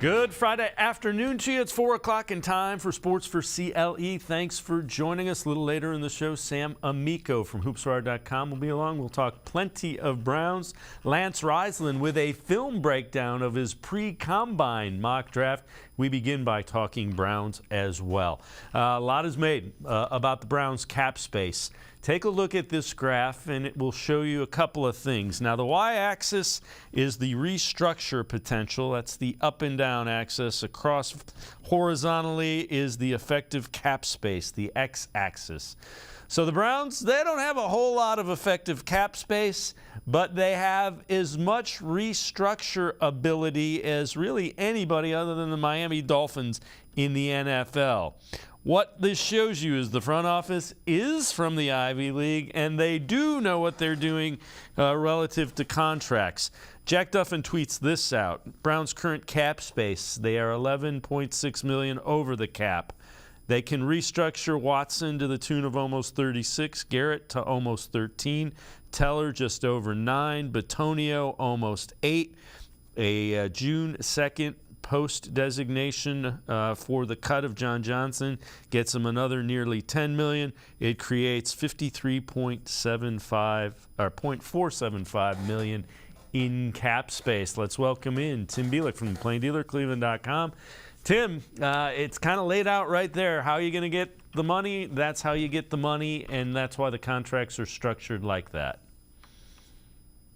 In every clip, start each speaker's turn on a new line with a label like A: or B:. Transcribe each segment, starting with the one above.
A: Good Friday afternoon to you. It's 4 o'clock in time for Sports4CLE. Thanks for joining us. A little later in the show, Sam Amico from hoopswire.com will be along. We'll talk plenty of Browns. Lance Reisland with a film breakdown of his pre-combine mock draft. We begin by talking Browns as well. A lot is made about the Browns cap space. Take a look at this graph, and it will show you a couple of things. Now, the y-axis is the restructure potential. That's the up and down axis. Across horizontally is the effective cap space, the x-axis. So the Browns, they don't have a whole lot of effective cap space, but they have as much restructure ability as really anybody other than the Miami Dolphins in the NFL. What this shows you is the front office is from the Ivy League, and they do know what they're doing relative to contracts. Jack Duffin tweets this out. Browns' current cap space, they are $11.6 million over the cap. They can restructure Watson to the tune of almost 36, Garrett to almost 13, Teller just over 9, Bitonio almost 8, a June 2nd post designation for the cut of John Johnson gets him another nearly $10 million. It creates $0.475 million in cap space. Let's welcome in Tim Bielik from the Plain Dealer, cleveland.com. Tim, it's kind of laid out right there. How are you going to get the money? That's how you get the money, and that's why the contracts are structured like that.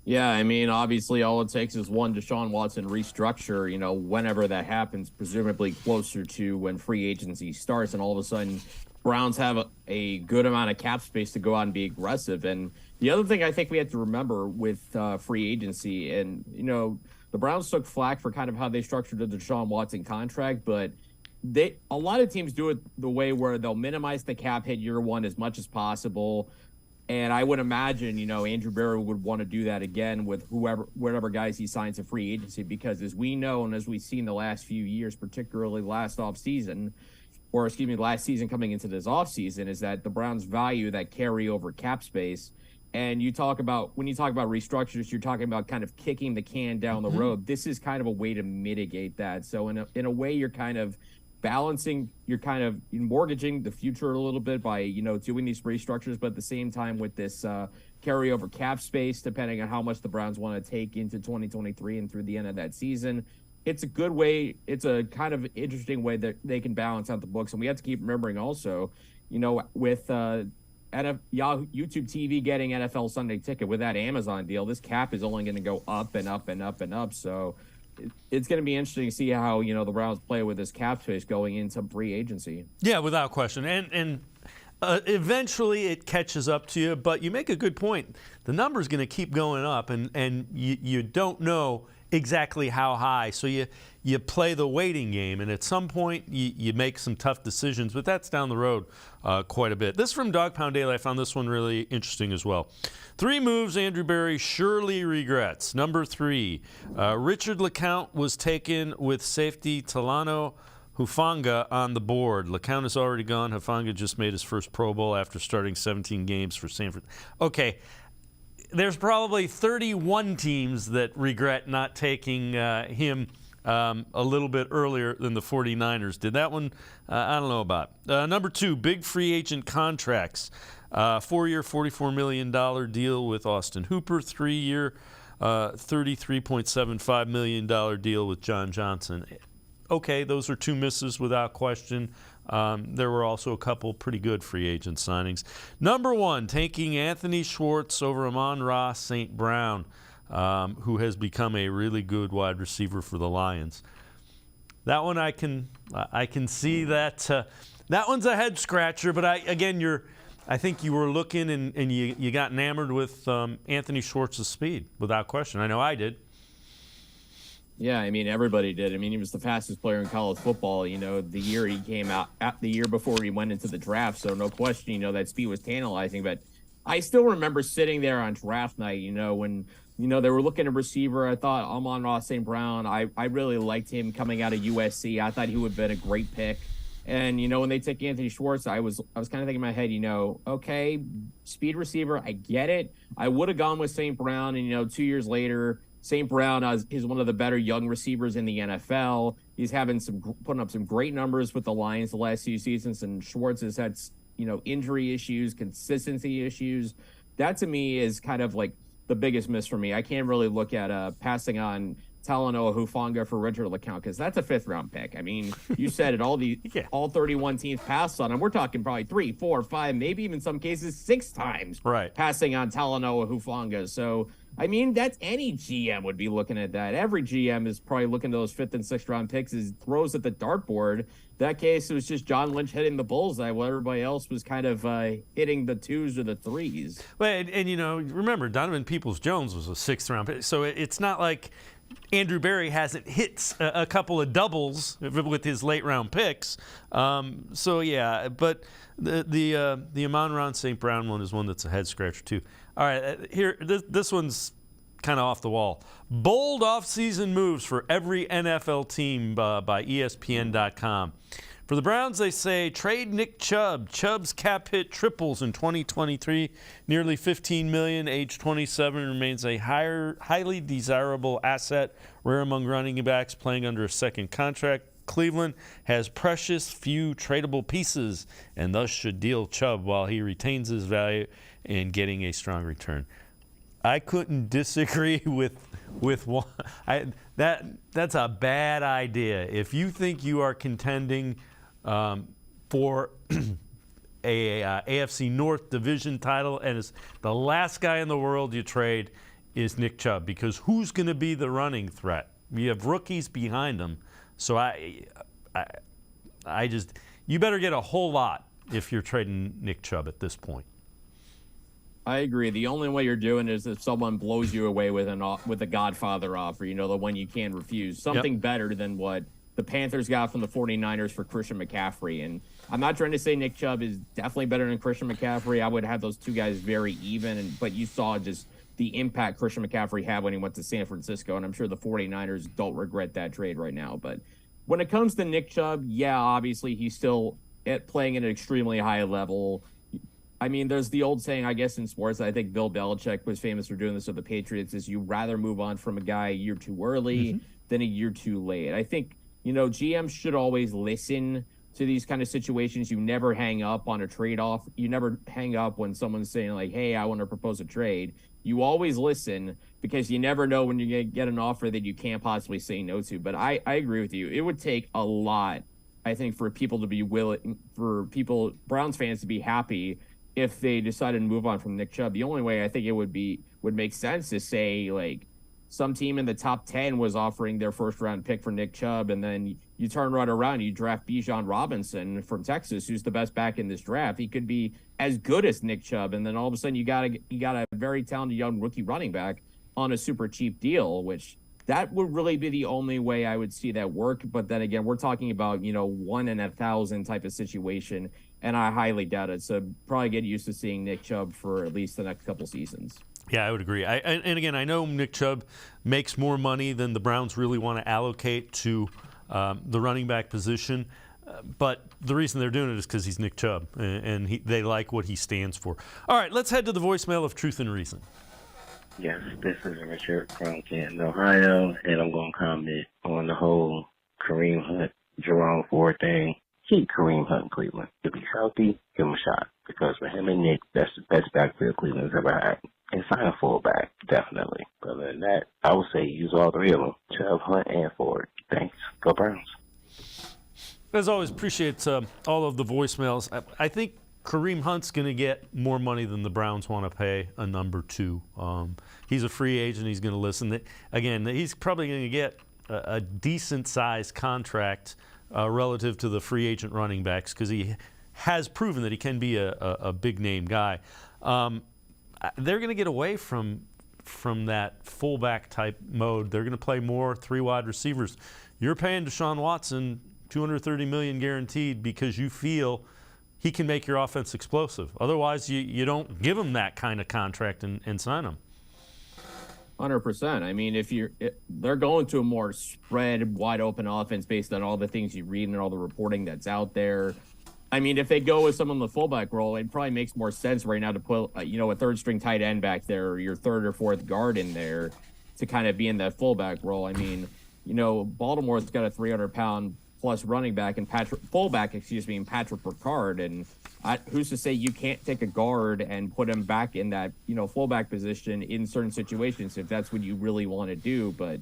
B: Yeah, I mean, obviously all it takes is one Deshaun Watson restructure, whenever that happens, presumably closer to when free agency starts, and all of a sudden Browns have a good amount of cap space to go out and be aggressive. And the other thing I think we have to remember with free agency, and, the Browns took flack for kind of how they structured the Deshaun Watson contract, but a lot of teams do it the way where they'll minimize the cap hit year one as much as possible. And I would imagine, Andrew Berry would want to do that again with whatever guys he signs in free agency, because as we know and as we've seen the last few years, particularly last season coming into this offseason, is that the Browns value that carryover cap space. And when you talk about restructures, you're talking about kind of kicking the can down the road. This is kind of a way to mitigate that. So in a way, you're kind of balancing, you're kind of mortgaging the future a little bit by, doing these restructures, but at the same time with this carryover cap space, depending on how much the Browns want to take into 2023 and through the end of that season, it's a good way. It's a kind of interesting way that they can balance out the books. And we have to keep remembering also, with YouTube TV getting NFL Sunday Ticket with that Amazon deal, this cap is only going to go up and up and up and up. So it's going to be interesting to see how, the Browns play with this cap space going into free agency. Yeah,
A: without question. And eventually it catches up to you, but you make a good point. The number's going to keep going up, and you don't know exactly how high. So you play the waiting game, and at some point you make some tough decisions, but that's down the road quite a bit. This from Dog Pound Daily. I found this one really interesting as well. 3 moves Andrew Berry surely regrets. Number 3, Richard LeCount was taken with safety Talano Hufanga on the board. LeCount is already gone. Hufanga just made his first Pro Bowl after starting 17 games for Sanford. Okay, there's probably 31 teams that regret not taking him a little bit earlier than the 49ers did. That one, I don't know about. Number 2, big free agent contracts. 4-year, $44 million deal with Austin Hooper. 3-year, $33.75 million deal with John Johnson. Okay, those are 2 misses without question. There were also a couple pretty good free agent signings. Number 1, taking Anthony Schwartz over Amon-Ra St. Brown, who has become a really good wide receiver for the Lions. That one I can see that that one's a head scratcher. But I think you were looking and you got enamored with Anthony Schwartz's speed without question. I know I did.
B: Yeah, I mean, everybody did. I mean, he was the fastest player in college football, the year he came out, the year before he went into the draft. So no question, that speed was tantalizing. But I still remember sitting there on draft night, when, they were looking at receiver. I thought Amon-Ra St. Brown, I really liked him coming out of USC. I thought he would have been a great pick. And, when they took Anthony Schwartz, I was kind of thinking in my head, okay, speed receiver, I get it. I would have gone with St. Brown, and, 2 years later, St. Brown is one of the better young receivers in the NFL. He's putting up some great numbers with the Lions the last few seasons, and Schwartz has had, injury issues, consistency issues. That to me is kind of like the biggest miss for me. I can't really look at passing on Talanoa Hufanga for Richard LeCount because that's a 5th-round pick. I mean, you said it, all 31 teams passed on him. We're talking probably 3, 4, 5, maybe even some cases 6 times passing on Talanoa Hufanga. So, I mean, that's any GM would be looking at that. Every GM is probably looking at those 5th and 6th round picks as throws at the dartboard. That case, it was just John Lynch hitting the bullseye while everybody else was kind of hitting the 2s or the 3s.
A: Well, and remember, Donovan Peoples-Jones was a 6th-round pick, so it's not like Andrew Berry hasn't hit a couple of doubles with his late-round picks. So, yeah, but the Amon-Ra St. Brown one is one that's a head-scratcher, too. All right, here, this one's kind of off the wall. Bold offseason moves for every NFL team by ESPN.com. For the Browns, they say trade Nick Chubb. Chubb's cap hit triples in 2023, nearly $15 million. Age 27, remains a highly desirable asset, rare among running backs playing under a second contract. Cleveland has precious few tradable pieces and thus should deal Chubb while he retains his value and getting a strong return. I couldn't disagree with one. That's a bad idea. If you think you are contending for a AFC North division title and it's the last guy in the world you trade is Nick Chubb, because who's going to be the running threat? You have rookies behind him. So you better get a whole lot if you're trading Nick Chubb at this point.
B: I agree. The only way you're doing it is if someone blows you away with a Godfather offer, the one you can't refuse. Something better than what the Panthers got from the 49ers for Christian McCaffrey. And I'm not trying to say Nick Chubb is definitely better than Christian McCaffrey. I would have those two guys very even. But you saw just the impact Christian McCaffrey had when he went to San Francisco. And I'm sure the 49ers don't regret that trade right now. But when it comes to Nick Chubb, yeah, obviously he's still playing at an extremely high level. I mean, there's the old saying, I guess, in sports, I think Bill Belichick was famous for doing this with the Patriots, is you rather move on from a guy a year too early than a year too late. I think, GMs should always listen to these kind of situations. You never hang up on a trade-off. You never hang up when someone's saying, like, hey, I want to propose a trade. You always listen because you never know when you get an offer that you can't possibly say no to. But I agree with you. It would take a lot, I think, for people to be willing, Browns fans to be happy if they decided to move on from Nick Chubb. The only way I think it would make sense is say, like, some team in the top 10 was offering their first-round pick for Nick Chubb, and then you turn right around, you draft Bijan Robinson from Texas, who's the best back in this draft. He could be as good as Nick Chubb, and then all of a sudden you got a very talented young rookie running back on a super cheap deal, which that would really be the only way I would see that work. But then again, we're talking about, 1 in 1,000 type of situation, and I highly doubt it. So probably get used to seeing Nick Chubb for at least the next couple seasons. Yeah,
A: I would agree. And again, I know Nick Chubb makes more money than the Browns really want to allocate to the running back position. But the reason they're doing it is because he's Nick Chubb, and they like what he stands for. All right, let's head to the voicemail of Truth and Reason.
C: Yes, this is Richard from Canton, Ohio, and I'm going to comment on the whole Kareem Hunt, Jerome Ford thing. Keep Kareem Hunt in Cleveland. If he's healthy, give him a shot. Because for him and Nick, that's the best backfield Cleveland's ever had. And sign a fullback, definitely. Other than that, I would say use all three of them, Chubb, Hunt, and Ford. Thanks. Go Browns.
A: As always, appreciate all of the voicemails. I think Kareem Hunt's going to get more money than the Browns want to pay a number 2. He's a free agent. He's going to listen. Again, he's probably going to get a decent-sized contract relative to the free agent running backs because he has proven that he can be a big-name guy. They're going to get away from that fullback-type mode. They're going to play more 3 wide receivers. You're paying Deshaun Watson $230 million guaranteed because you feel he can make your offense explosive. Otherwise, you don't give him that kind of contract and sign him.
B: 100%. I mean, they're going to a more spread, wide-open offense based on all the things you read and all the reporting that's out there. I mean, if they go with someone in the fullback role, it probably makes more sense right now to put, a third-string tight end back there or your third or fourth guard in there. to kind of be in that fullback role. I mean, Baltimore's got a 300-pound plus running back and Patrick Ricard, and who's to say you can't take a guard and put him back in that fullback position in certain situations if that's what you really want to do. But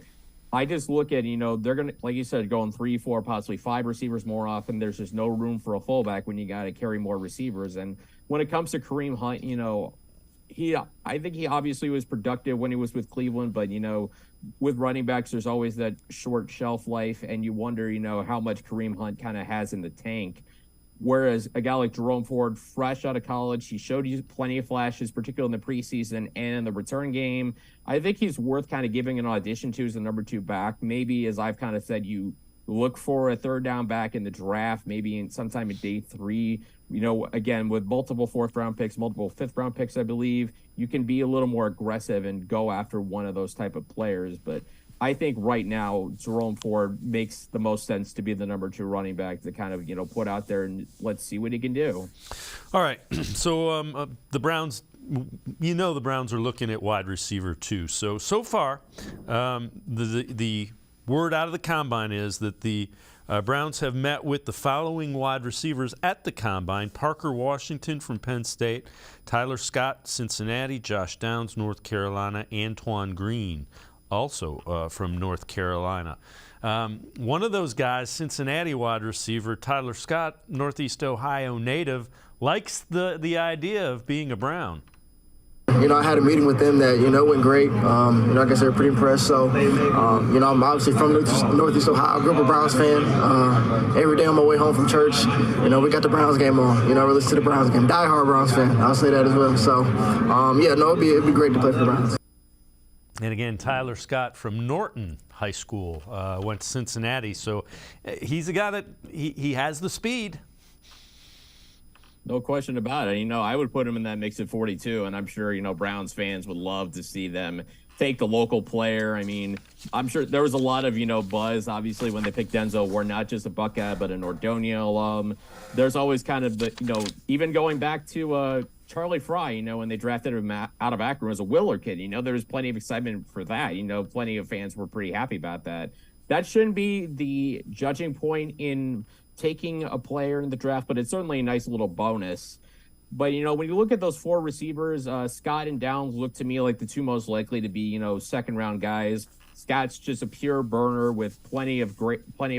B: I just look at they're gonna, like you said, going 3, 4, possibly 5 receivers more often. There's just no room for a fullback when you got to carry more receivers. And when it comes to Kareem Hunt, I think he obviously was productive when he was with Cleveland, but with running backs, there's always that short shelf life, and you wonder, how much Kareem Hunt kind of has in the tank. Whereas a guy like Jerome Ford, fresh out of college, he showed you plenty of flashes, particularly in the preseason and in the return game. I think he's worth kind of giving an audition to as the number 2 back. Maybe, as I've kind of said, you look for a 3rd down back in the draft, maybe sometime in day 3. Again, with multiple 4th-round picks, multiple 5th-round picks, I believe, you can be a little more aggressive and go after one of those type of players. But I think right now, Jerome Ford makes the most sense to be the number 2 running back to kind of, put out there and let's see what he can do.
A: All right. So the Browns, the Browns are looking at wide receiver too. So far, the word out of the combine is that the Browns have met with the following wide receivers at the combine: Parker Washington from Penn State, Tyler Scott, Cincinnati, Josh Downs, North Carolina, Antoine Green, also from North Carolina. One of those guys, Cincinnati wide receiver Tyler Scott, Northeast Ohio native, likes the idea of being a Brown.
D: I had a meeting with them that, went great. I guess they were pretty impressed. So, I'm obviously from Northeast Ohio. I grew up a Browns fan. Every day on my way home from church, we got the Browns game on. We listen to the Browns game. Die-hard Browns fan. I'll say that as well. So, it'd be great to play for the Browns.
A: And again, Tyler Scott from Norton High School went to Cincinnati. So he's a guy that he has the speed.
B: No question about it. I would put him in that mix at 42, and I'm sure, Browns fans would love to see them take the local player. I mean, I'm sure there was a lot of, buzz, obviously, when they picked Denzel Ward, not just a Buckeye, but an Ordonia alum. There's always kind of the, even going back to Charlie Fry, when they drafted him out of Akron as a Willard kid, there was plenty of excitement for that. Plenty of fans were pretty happy about that. That shouldn't be the judging point in taking a player in the draft, but it's certainly a nice little bonus. But, when you look at those 4 receivers, Scott and Downs look to me like the 2 most likely to be, second-round guys. Scott's just a pure burner with plenty of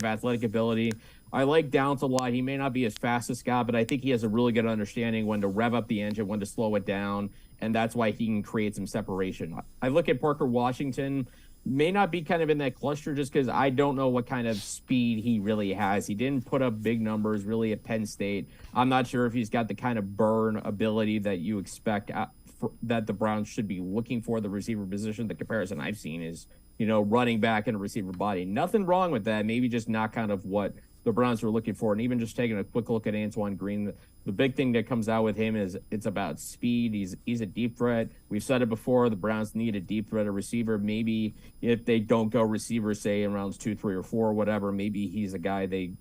B: athletic ability. I like Downs a lot. He may not be as fast as Scott, but I think he has a really good understanding when to rev up the engine, when to slow it down, and that's why he can create some separation. I look at Parker Washington, may not be kind of in that cluster just because I don't know what kind of speed he really has. He didn't put up big numbers really at Penn State. I'm not sure if he's got the kind of burn ability that you expect that the Browns should be looking for the receiver position. The comparison I've seen is, running back and a receiver body. Nothing wrong with that. Maybe just not kind of what the Browns were looking for. And even just taking a quick look at Antoine Green, the big thing that comes out with him is it's about speed. He's a deep threat. We've said it before, the Browns need a deep threat, a receiver. Maybe if they don't go receiver, say in rounds 2, 3, or 4, whatever, maybe he's a guy they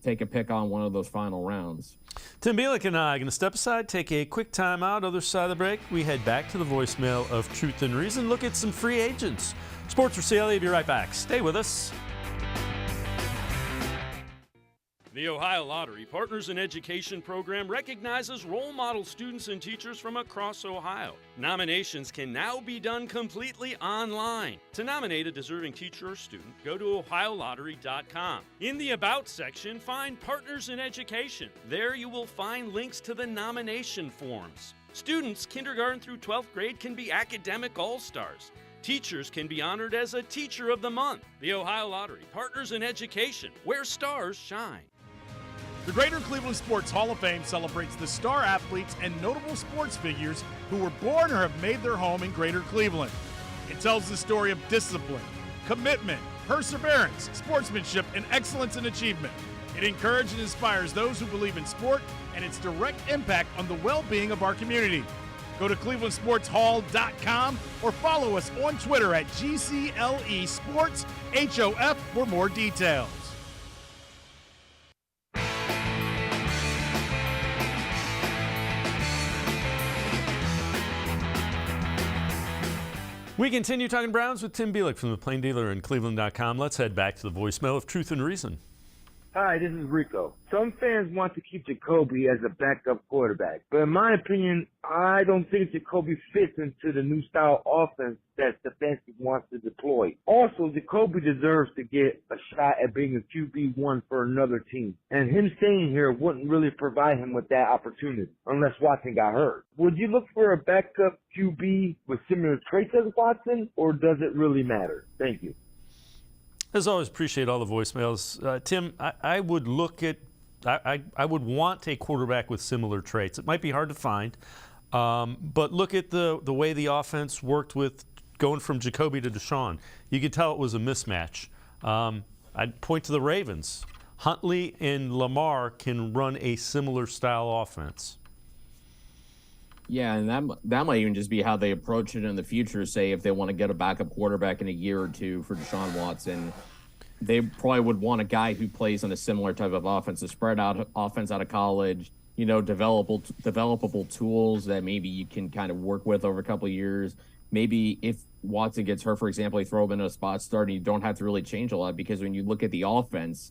B: take a pick on one of those final rounds.
A: Tim Bielik and I are going to step aside, take a quick time out. Other side of the break, we head back to the voicemail of Truth and Reason, look at some free agents. Sports4CLE, be right back. Stay with us. The Ohio Lottery Partners in Education program recognizes role model students and teachers from across Ohio. Nominations can now be done completely online. To nominate a deserving teacher or student, go to ohiolottery.com. In the About section, find Partners in Education. There you will find links to the nomination forms. Students, kindergarten through 12th grade, can be academic all-stars. Teachers can be honored as a Teacher of the Month. The Ohio Lottery Partners in Education, where stars shine.
E: The Greater Cleveland Sports Hall of Fame celebrates the star athletes and notable sports figures who were born or have made their home in Greater Cleveland. It tells the story of discipline, commitment, perseverance, sportsmanship, and excellence in achievement. It encourages and inspires those who believe in sport and its direct impact on the well-being of our community. Go to clevelandsportshall.com or follow us on Twitter at GCLE Sports HOF for more details.
A: We continue talking Browns with Tim Bielik from the Plain Dealer and cleveland.com. Let's head back to the voicemail of Truth and Reason.
F: Hi, this is Rico. Some fans want to keep Jacoby as a backup quarterback, but in my opinion, I don't think Jacoby fits into the new style offense that Stefanski wants to deploy. Also, Jacoby deserves to get a shot at being a QB1 for another team, and him staying here wouldn't really provide him with that opportunity unless Watson got hurt. Would you look for a backup QB with similar traits as Watson, or does it really matter? Thank you.
A: As always, appreciate all the voicemails. Tim, I would look at, I would want a quarterback with similar traits. It might be hard to find, but look at the way the offense worked with going from Jacoby to Deshaun. You could tell it was a mismatch. I'd point to the Ravens. Huntley and Lamar can run a similar style offense.
B: Yeah, and that might even just be how they approach it in the future. Say if they want to get a backup quarterback in a year or two for Deshaun Watson, they probably would want a guy who plays on a similar type of offense, a spread out offense out of college, developable tools that maybe you can kind of work with over a couple of years. Maybe if Watson gets hurt, for example, you throw him in a spot start and you don't have to really change a lot, because when you look at the offense,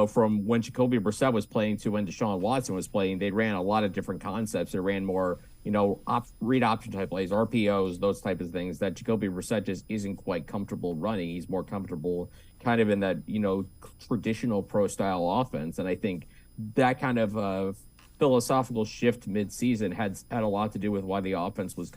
B: from when Jacoby Brissett was playing to when Deshaun Watson was playing, they ran a lot of different concepts. They ran more, read option type plays, RPOs, those type of things that Jacoby Brissett just isn't quite comfortable running. He's more comfortable kind of in that, traditional pro style offense. And I think that kind of philosophical shift mid-season had a lot to do with why the offense was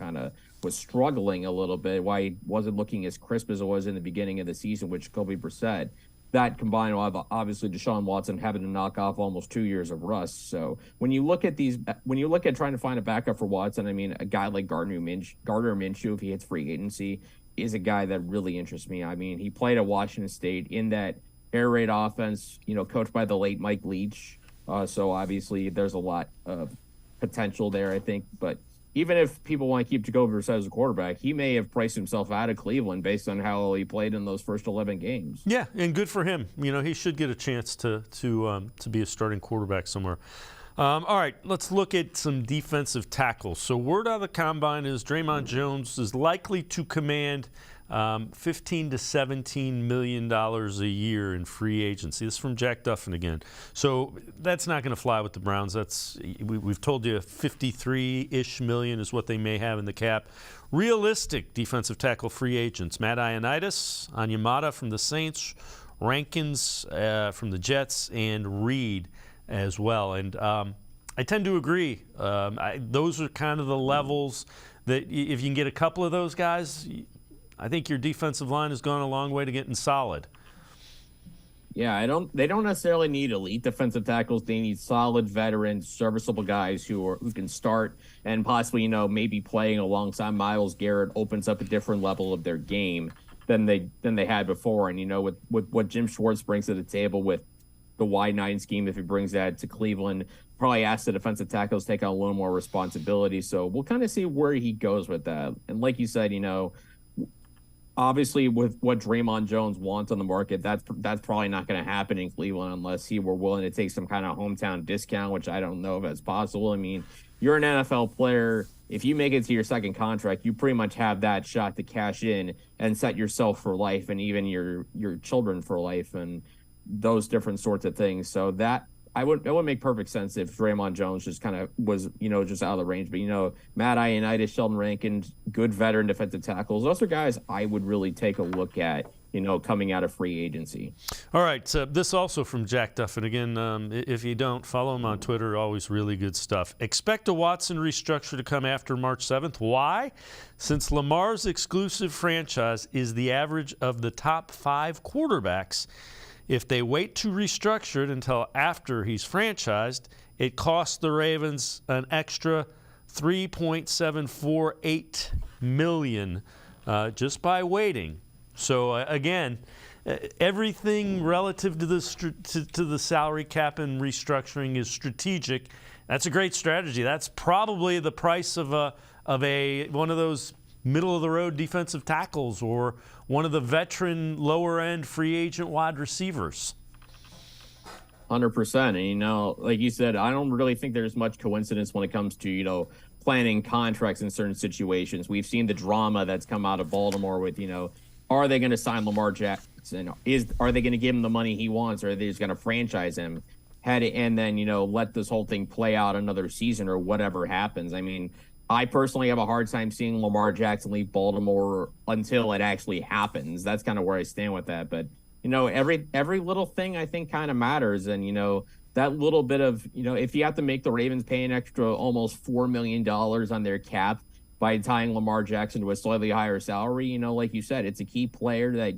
B: struggling a little bit, why he wasn't looking as crisp as it was in the beginning of the season with Jacoby Brissett. That combined with obviously Deshaun Watson having to knock off almost 2 years of rust. So when you look at trying to find a backup for Watson, I mean, a guy like Gardner Minshew, if he hits free agency, is a guy that really interests me. I mean, he played at Washington State in that air raid offense, coached by the late Mike Leach. So obviously there's a lot of potential there, I think. But even if people want to keep Jacoby Brissett as a quarterback, he may have priced himself out of Cleveland based on how he played in those first 11 games.
A: Yeah, and good for him. He should get a chance to be a starting quarterback somewhere. All right, let's look at some defensive tackles. So word out of the combine is Draymond Jones is likely to command $15 to $17 million a year in free agency. This is from Jack Duffin again. So that's not going to fly with the Browns. We've told you 53-ish million is what they may have in the cap. Realistic defensive tackle free agents: Matt Ioannidis, Onyemata from the Saints, Rankins from the Jets, and Reed as well. And I tend to agree. Those are kind of the levels that if you can get a couple of those guys, I think your defensive line has gone a long way to getting solid.
B: Yeah, they don't necessarily need elite defensive tackles. They need solid veterans, serviceable guys who can start and possibly, maybe playing alongside Myles Garrett opens up a different level of their game than they had before. And with what Jim Schwartz brings to the table with the wide nine scheme, if he brings that to Cleveland, probably asks the defensive tackles take on a little more responsibility. So we'll kind of see where he goes with that. And like you said, obviously, with what Draymond Jones wants on the market, that's probably not going to happen in Cleveland unless he were willing to take some kind of hometown discount, which I don't know if that's possible. I mean, you're an NFL player. If you make it to your second contract, you pretty much have that shot to cash in and set yourself for life and even your children for life and those different sorts of things. So that would make perfect sense if Draymond Jones just kind of was, just out of the range. But, Matt Ioannidis, Sheldon Rankins, good veteran defensive tackles. Those are guys I would really take a look at, coming out of free agency.
A: All right. So this also from Jack Duffin. Again, if you don't, follow him on Twitter. Always really good stuff. Expect a Watson restructure to come after March 7th. Why? Since Lamar's exclusive franchise is the average of the top 5 quarterbacks, if they wait to restructure it until after he's franchised, it costs the Ravens an extra $3.748 million just by waiting. So again, everything relative to the salary cap and restructuring is strategic. That's a great strategy. That's probably the price of one of those middle-of-the-road defensive tackles or one of the veteran lower-end free agent wide receivers.
B: 100%. And, like you said, I don't really think there's much coincidence when it comes to, planning contracts in certain situations. We've seen the drama that's come out of Baltimore with, are they going to sign Lamar Jackson? Are they going to give him the money he wants, or are they just going to franchise him? And then, let this whole thing play out another season or whatever happens. I mean, I personally have a hard time seeing Lamar Jackson leave Baltimore until it actually happens. That's kind of where I stand with that. But, every little thing I think kind of matters. And, that little bit of, if you have to make the Ravens pay an extra almost $4 million on their cap by tying Lamar Jackson to a slightly higher salary, like you said, it's a key player that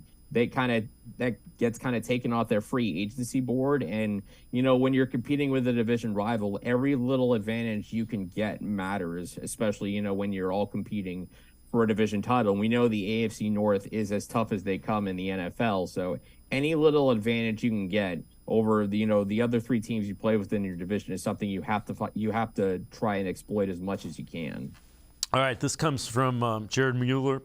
B: gets kind of taken off their free agency board. And, when you're competing with a division rival, every little advantage you can get matters, especially, when you're all competing for a division title. And we know the AFC North is as tough as they come in the NFL. So any little advantage you can get over the other three teams you play within your division is something you have to try and exploit as much as you can.
A: All right, this comes from Jared Mueller,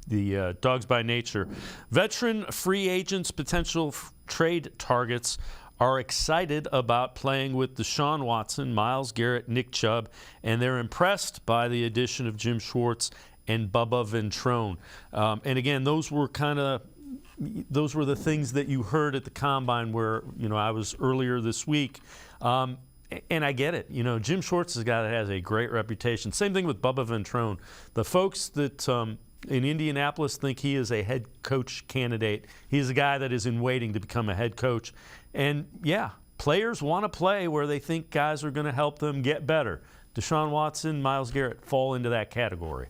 A: the Dogs by Nature. Veteran free agents, potential trade targets are excited about playing with Deshaun Watson, Myles Garrett, Nick Chubb, and they're impressed by the addition of Jim Schwartz and Bubba Ventrone. And again, those were the things that you heard at the Combine where, I was earlier this week. And I get it. Jim Schwartz is a guy that has a great reputation. Same thing with Bubba Ventrone. The folks that in Indianapolis think he is a head coach candidate. He's a guy that is in waiting to become a head coach. And, yeah, players want to play where they think guys are going to help them get better. Deshaun Watson, Myles Garrett fall into that category.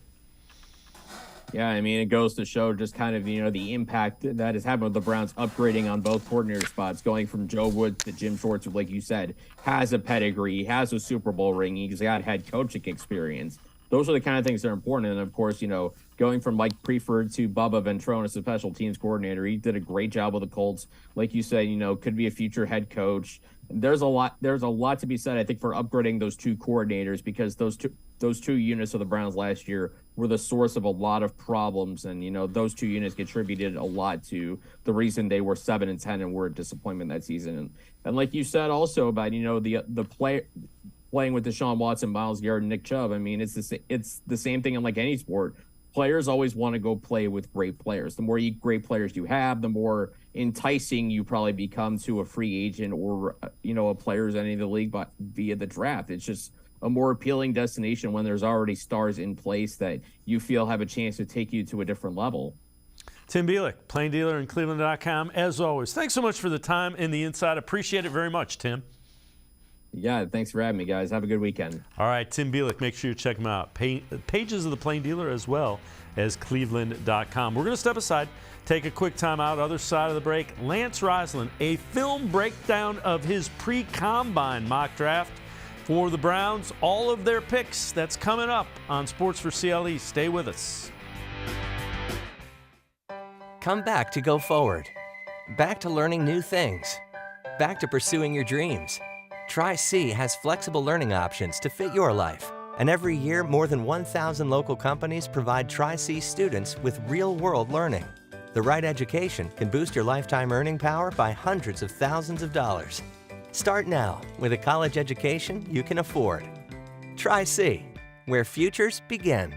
B: Yeah, I mean, it goes to show just kind of, the impact that has happened with the Browns upgrading on both coordinator spots, going from Joe Woods to Jim Schwartz, who, like you said, has a pedigree, has a Super Bowl ring, he's got head coaching experience. Those are the kind of things that are important. And, of course, going from Mike Preferred to Bubba Ventrone as a special teams coordinator, he did a great job with the Colts. Like you said, could be a future head coach. There's a lot to be said, I think, for upgrading those two coordinators, because those two units of the Browns last year were the source of a lot of problems. And, those two units contributed a lot to the reason they were 7-10 and were a disappointment that season. And like you said also about, the playing with Deshaun Watson, Myles Garrett, and Nick Chubb, I mean, it's the same thing in like any sport. Players always want to go play with great players. The more great players you have, the more enticing you probably become to a free agent or, a players entering the league via the draft. It's just a more appealing destination when there's already stars in place that you feel have a chance to take you to a different level.
A: Tim Bielik, Plain Dealer and cleveland.com, as always. Thanks so much for the time and the insight. Appreciate it very much, Tim.
B: Yeah, thanks for having me, guys. Have a good weekend.
A: All right, Tim Bielik, make sure you check him out. Pages of the Plain Dealer as well as cleveland.com. We're going to step aside, take a quick time out. Other side of the break, Lance Reisland, a film breakdown of his pre-combine mock draft for the Browns. All of their picks, that's coming up on Sports4CLE. Stay with us.
G: Come back to go forward. Back to learning new things. Back to pursuing your dreams. Tri-C has flexible learning options to fit your life. And every year, more than 1,000 local companies provide Tri-C students with real-world learning. The right education can boost your lifetime earning power by hundreds of thousands of dollars. Start now with a college education you can afford. Tri-C, where futures begin.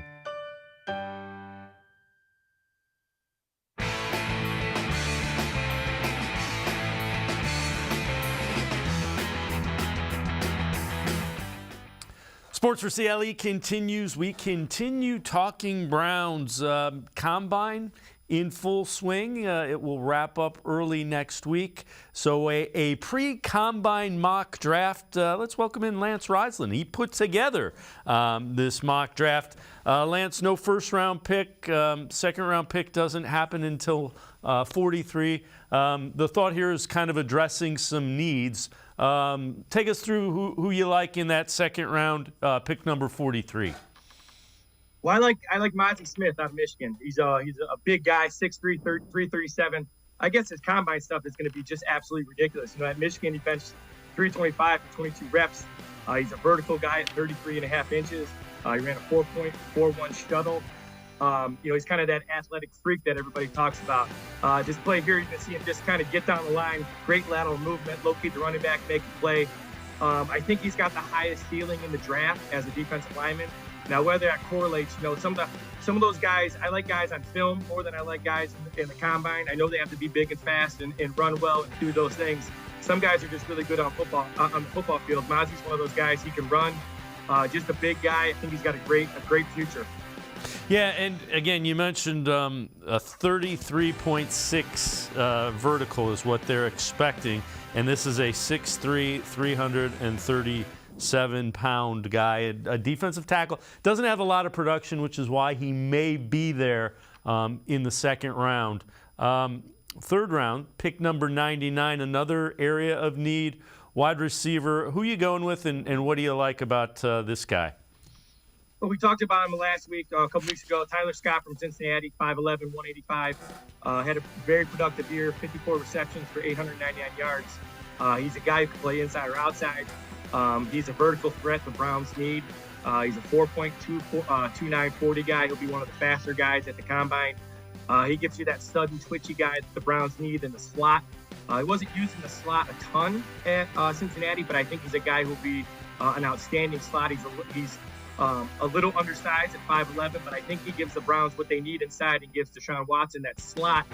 A: Sports4CLE continues. We continue talking Browns. Combine in full swing. It will wrap up early next week. So a pre-combine mock draft. Let's welcome in Lance Reisland. He put together this mock draft. Lance, no first-round pick. Second-round pick doesn't happen until 43. The thought here is kind of addressing some needs. Take us through who you like in that second round, pick number 43.
H: Well, I like Monty Smith out of Michigan. He's a big guy, 6'3", 337. I guess his combine stuff is going to be just absolutely ridiculous. At Michigan, he benched 325 for 22 reps. He's a vertical guy at 33.5 inches. He ran a 4.41 shuttle. He's kind of that athletic freak that everybody talks about. This play here, you can see him just kind of get down the line, great lateral movement, locate the running back, make a play. I think he's got the highest ceiling in the draft as a defensive lineman. Now, whether that correlates, some of those guys, I like guys on film more than I like guys in the combine. I know they have to be big and fast and run well and do those things. Some guys are just really good on the football field. Mozzie's one of those guys. He can run. Just a big guy. I think he's got a great future.
A: Yeah, and again, you mentioned a 33.6 vertical is what they're expecting, and this is a 6'3", 337-pound guy, a defensive tackle. Doesn't have a lot of production, which is why he may be there in the second round. Third round, pick number 99, another area of need, wide receiver. Who are you going with, and what do you like about this guy?
H: Well, we talked about him last week, a couple weeks ago. Tyler Scott from Cincinnati, 5'11", 185. Had a very productive year, 54 receptions for 899 yards. He's a guy who can play inside or outside. He's a vertical threat the Browns need. He's a 4.29 40 guy. He'll be one of the faster guys at the combine. He gives you that sudden, twitchy guy that the Browns need in the slot. He wasn't using the slot a ton at Cincinnati, but I think he's a guy who'll be an outstanding slot. He's a little undersized at 5'11", but I think he gives the Browns what they need inside and gives Deshaun Watson that slot,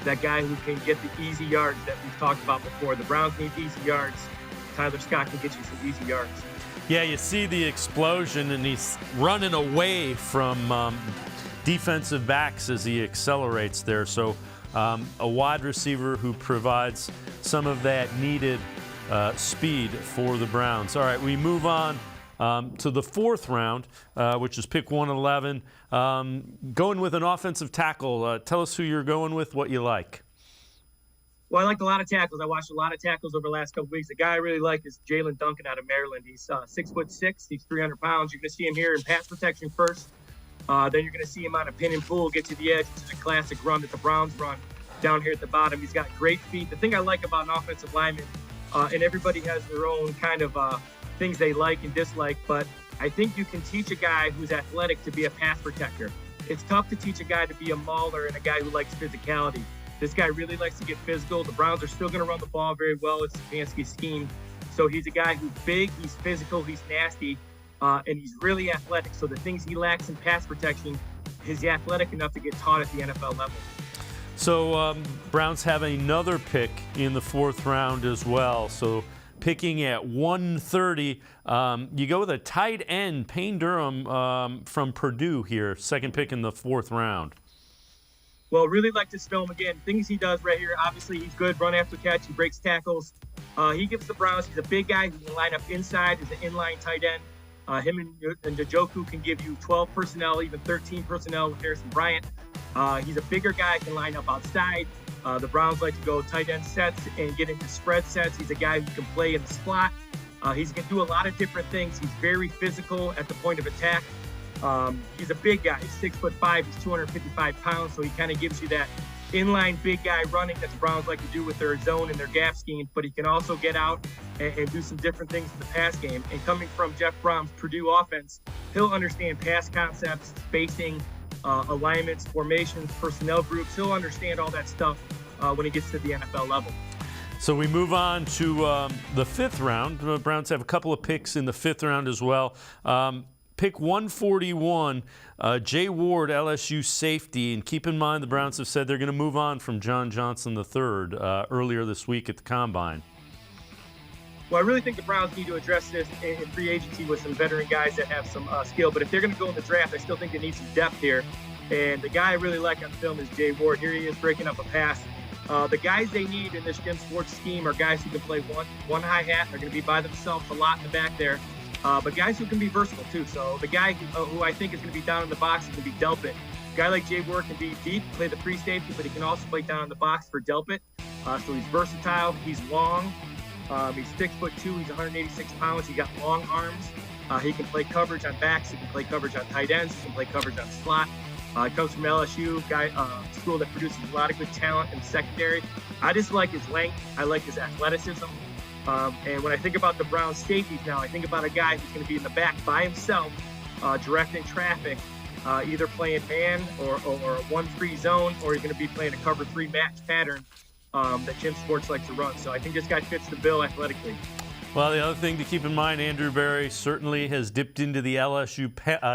H: that guy who can get the easy yards that we've talked about before. The Browns need easy yards. Tyler Scott can get you some easy yards.
A: Yeah, you see the explosion, and he's running away from defensive backs as he accelerates there. So a wide receiver who provides some of that needed speed for the Browns. All right, we move on to the fourth round, which is pick 111. Going with an offensive tackle. Tell us who you're going with, what you like.
H: Well, I liked a lot of tackles. I watched a lot of tackles over the last couple weeks. The guy I really like is Jalen Duncan out of Maryland. He's 6'6". He's 300 pounds. You're going to see him here in pass protection first. Then you're going to see him on a pin and pull, get to the edge, which is a classic run that the Browns run down here at the bottom. He's got great feet. The thing I like about an offensive lineman, and everybody has their own kind of things they like and dislike, but I think you can teach a guy who's athletic to be a pass protector. It's tough to teach a guy to be a mauler and a guy who likes physicality. This guy really likes to get physical. The Browns are still going to run the ball very well. It's Stefanski's scheme. So he's a guy who's big, he's physical, he's nasty, and he's really athletic. So the things he lacks in pass protection, he's athletic enough to get taught at the NFL level.
A: So Browns have another pick in the fourth round as well. So picking at 130, you go with a tight end, Payne Durham from Purdue here, second pick in the fourth round.
H: Well, really like this film again. Things he does right here, obviously he's good, run after catch, he breaks tackles. He gives the Browns, he's a big guy who can line up inside as an inline tight end. Him and Njoku can give you 12 personnel, even 13 personnel with Harrison Bryant. He's a bigger guy, can line up outside. The Browns like to go tight end sets and get into spread sets. He's a guy who can play in the slot. He can do a lot of different things. He's very physical at the point of attack. He's a big guy. He's 6'5". He's 255 pounds. So he kind of gives you that inline big guy running that the Browns like to do with their zone and their gap scheme. But he can also get out and do some different things in the pass game. And coming from Jeff Brom's Purdue offense, he'll understand pass concepts, spacing, alignments, formations, personnel groups. He'll understand all that stuff when he gets to the NFL level.
A: So we move on to the fifth round. The Browns have a couple of picks in the fifth round as well. Pick 141, Jay Ward, LSU safety. And keep in mind the Browns have said they're going to move on from John Johnson III earlier this week at the Combine.
H: Well, I really think the Browns need to address this in free agency with some veteran guys that have some skill. But if they're going to go in the draft, I still think they need some depth here. And the guy I really like on film is Jay Ward. Here he is breaking up a pass. The guys they need in this Jim Sports scheme are guys who can play one hi-hat. They're going to be by themselves a lot in the back there. But guys who can be versatile, too. So the guy who I think is going to be down in the box is going to be Delpit. A guy like Jay Ward can be deep, play the free safety, but he can also play down in the box for Delpit. So he's versatile. He's long. He's 6'2". He's 186 pounds. He got long arms. He can play coverage on backs. He can play coverage on tight ends. He can play coverage on slot. He comes from LSU, school that produces a lot of good talent in the secondary. I just like his length. I like his athleticism. And when I think about the Browns safeties now, I think about a guy who's going to be in the back by himself, directing traffic, either playing man or a 1-3 zone, or he's going to be playing a cover 3 match pattern that Jim Sports likes to run. So I think this guy fits the bill athletically.
A: Well, the other thing to keep in mind, Andrew Berry certainly has dipped into the LSU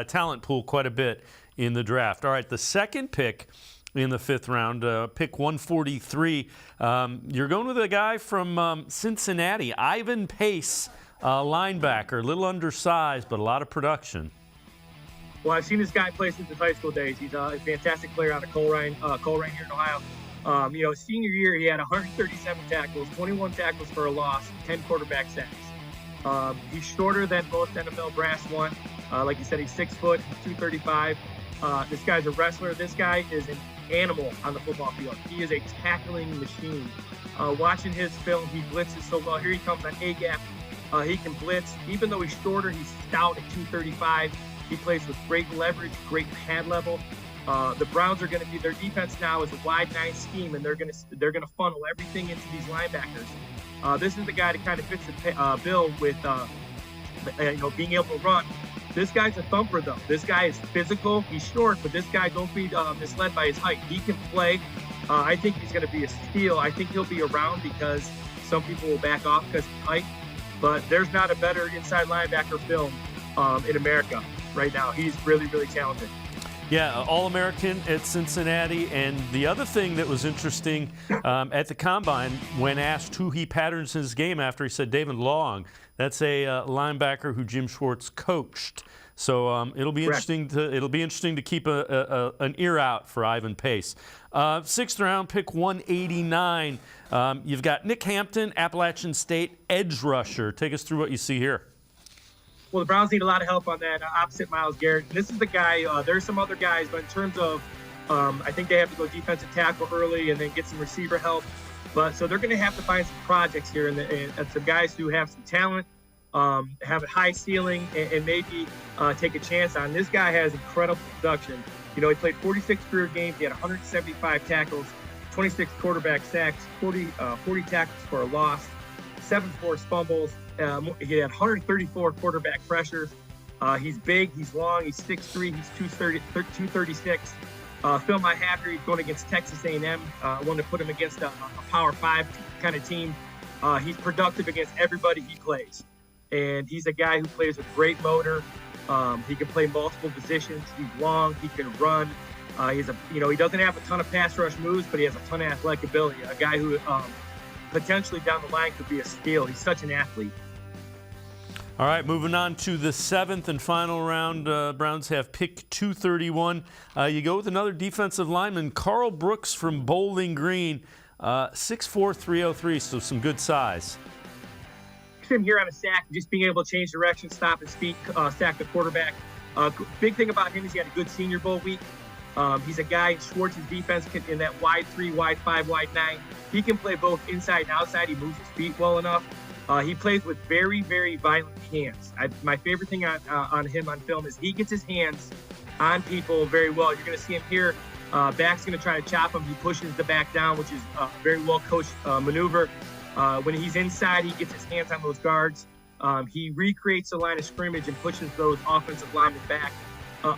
A: talent pool quite a bit in the draft. All right, the second pick in the 5th round, pick 143. You're going with a guy from Cincinnati, Ivan Pace, linebacker, a little undersized, but a lot of production.
H: Well, I've seen this guy play since his high school days. He's a fantastic player out of Colerain here in Ohio. Senior year, he had 137 tackles, 21 tackles for a loss, 10 quarterback sacks. He's shorter than most NFL brass one. Like you said, he's 6 foot, 235. This guy's a wrestler. This guy is an animal on the football field. He is a tackling machine. Watching his film, he blitzes so well. Here he comes on A-gap. He can blitz. Even though he's shorter, he's stout at 235. He plays with great leverage, great pad level. The Browns are going to be, their defense now is a wide 9 scheme, and they're going to funnel everything into these linebackers. This is the guy that kind of fits the bill with being able to run. This guy's a thumper, though. This guy is physical. He's short, but this guy, don't be misled by his height. He can play. I think he's going to be a steal. I think he'll be around because some people will back off because of height. But there's not a better inside linebacker film in America right now. He's really, really talented.
A: Yeah, All-American at Cincinnati. And the other thing that was interesting at the Combine, when asked who he patterns his game after, he said David Long. That's a linebacker who Jim Schwartz coached. So it'll be interesting to keep an ear out for Ivan Pace. 6th round pick 189. You've got Nick Hampton, Appalachian State edge rusher. Take us through what you see here.
H: Well, the Browns need a lot of help on that opposite Myles Garrett. This is the guy. There's some other guys, but in terms of, I think they have to go defensive tackle early and then get some receiver help. But so they're going to have to find some projects here and some guys who have some talent, have a high ceiling, and maybe take a chance on. This guy has incredible production. He played 46 career games. He had 175 tackles, 26 quarterback sacks, 40 tackles for a loss, 7 forced fumbles. He had 134 quarterback pressures. He's big, he's long, he's 6'3", he's 236. Film I have here, he's going against Texas A&M. I wanted to put him against a Power 5 kind of team. He's productive against everybody he plays. And he's a guy who plays with great motor. He can play multiple positions. He's long, he can run. He doesn't have a ton of pass rush moves, but he has a ton of athletic ability. A guy who potentially down the line could be a steal. He's such an athlete.
A: All right, moving on to the 7th and final round. Browns have pick 231. You go with another defensive lineman, Carl Brooks from Bowling Green, 6'4", 303, so some good size.
H: Him here on a sack, just being able to change direction, stop his feet, sack the quarterback. Big thing about him is he had a good Senior Bowl week. He's a guy in Schwartz's defense in that wide 3, wide 5, wide 9. He can play both inside and outside. He moves his feet well enough. He plays with very, very violent hands. My favorite thing on him on film is he gets his hands on people very well. You're going to see him here. Back's going to try to chop him. He pushes the back down, which is a very well-coached maneuver. When he's inside, he gets his hands on those guards. He recreates the line of scrimmage and pushes those offensive linemen back.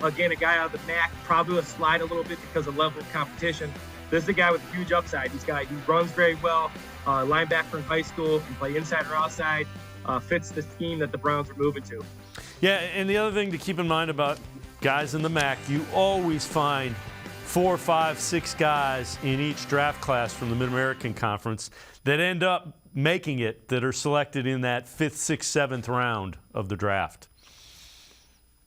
H: Again, a guy out of the MAC, probably will slide a little bit because of level of competition. This is a guy with a huge upside. He runs very well. Linebacker in high school, can play inside or outside, fits the scheme that the Browns are moving to.
A: Yeah, and the other thing to keep in mind about guys in the MAC, you always find 4, 5, 6 guys in each draft class from the Mid-American Conference that end up making it, that are selected in that 5th, 6th, 7th round of the draft.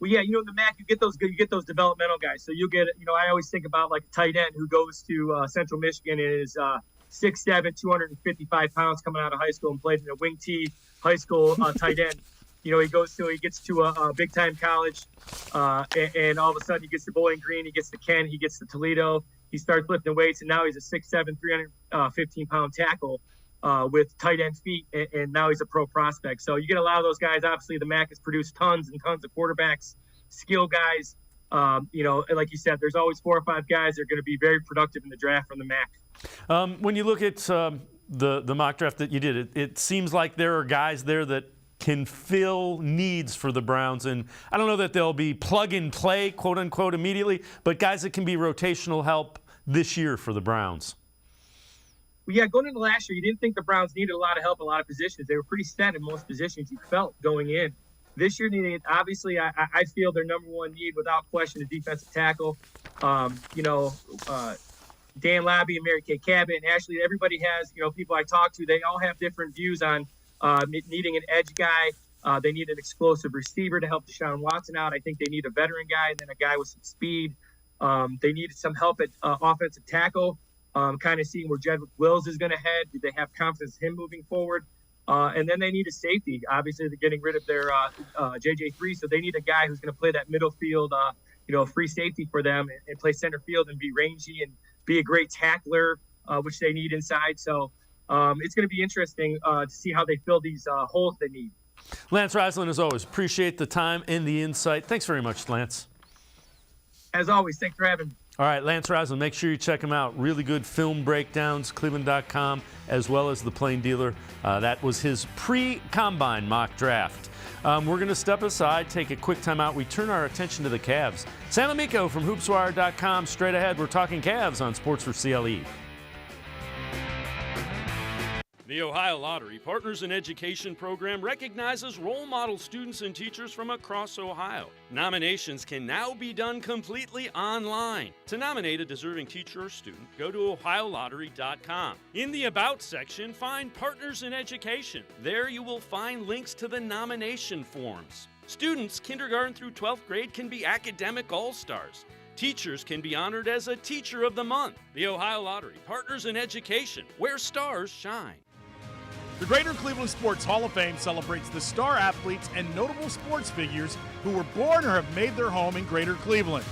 H: Well, yeah, in the MAC, you get those developmental guys. So you get, I always think about like a tight end who goes to Central Michigan and is 6'7", 255 pounds coming out of high school and played in a wing T high school tight end. He gets to a big time college, and all of a sudden he gets to Bowling Green, he gets to Kent, he gets to Toledo. He starts lifting weights, and now he's a 6'7", 315-pound tackle with tight end feet, and now he's a pro prospect. So you get a lot of those guys. Obviously, the MAC has produced tons and tons of quarterbacks, skill guys. Like you said, there's always 4 or 5 guys that are going to be very productive in the draft from the MAC.
A: When you look at the mock draft that you did, it seems like there are guys there that can fill needs for the Browns. And I don't know that they'll be plug and play, quote unquote, immediately, but guys that can be rotational help this year for the Browns.
H: going into last year, you didn't think the Browns needed a lot of help in a lot of positions. They were pretty set in most positions you felt going in. This year, obviously, I feel their number one need, without question, is defensive tackle. Dan Labby and Mary Kay Cabot and Ashley, everybody has, people I talk to, they all have different views on needing an edge guy. They need an explosive receiver to help Deshaun Watson out. I think they need a veteran guy and then a guy with some speed. They needed some help at offensive tackle, kind of seeing where Jedrick Wills is going to head. Do they have confidence in him moving forward? And then they need a safety. Obviously, they're getting rid of their JJ3, so they need a guy who's going to play that middle field, free safety for them and play center field and be rangy and be a great tackler, which they need inside. So it's going to be interesting to see how they fill these holes they need.
A: Lance Reisland, as always, appreciate the time and the insight. Thanks very much, Lance.
H: As always, thanks for having me.
A: All right, Lance Reisland, make sure you check him out. Really good film breakdowns, cleveland.com, as well as The Plain Dealer. That was his pre-combine mock draft. We're going to step aside, take a quick timeout. We turn our attention to the Cavs. Sam Amico from hoopswire.com. Straight ahead, we're talking Cavs on Sports4CLE. The Ohio Lottery Partners in Education program recognizes role model students and teachers from across Ohio. Nominations can now be done completely online. To nominate a deserving teacher or student, go to ohiolottery.com. In the About section, find Partners in Education. There you will find links to the nomination forms. Students kindergarten through 12th grade can be academic all-stars. Teachers can be honored as a Teacher of the Month. The Ohio Lottery Partners in Education, where stars shine.
E: The Greater Cleveland Sports Hall of Fame celebrates the star athletes and notable sports figures who were born or have made their home in Greater Cleveland.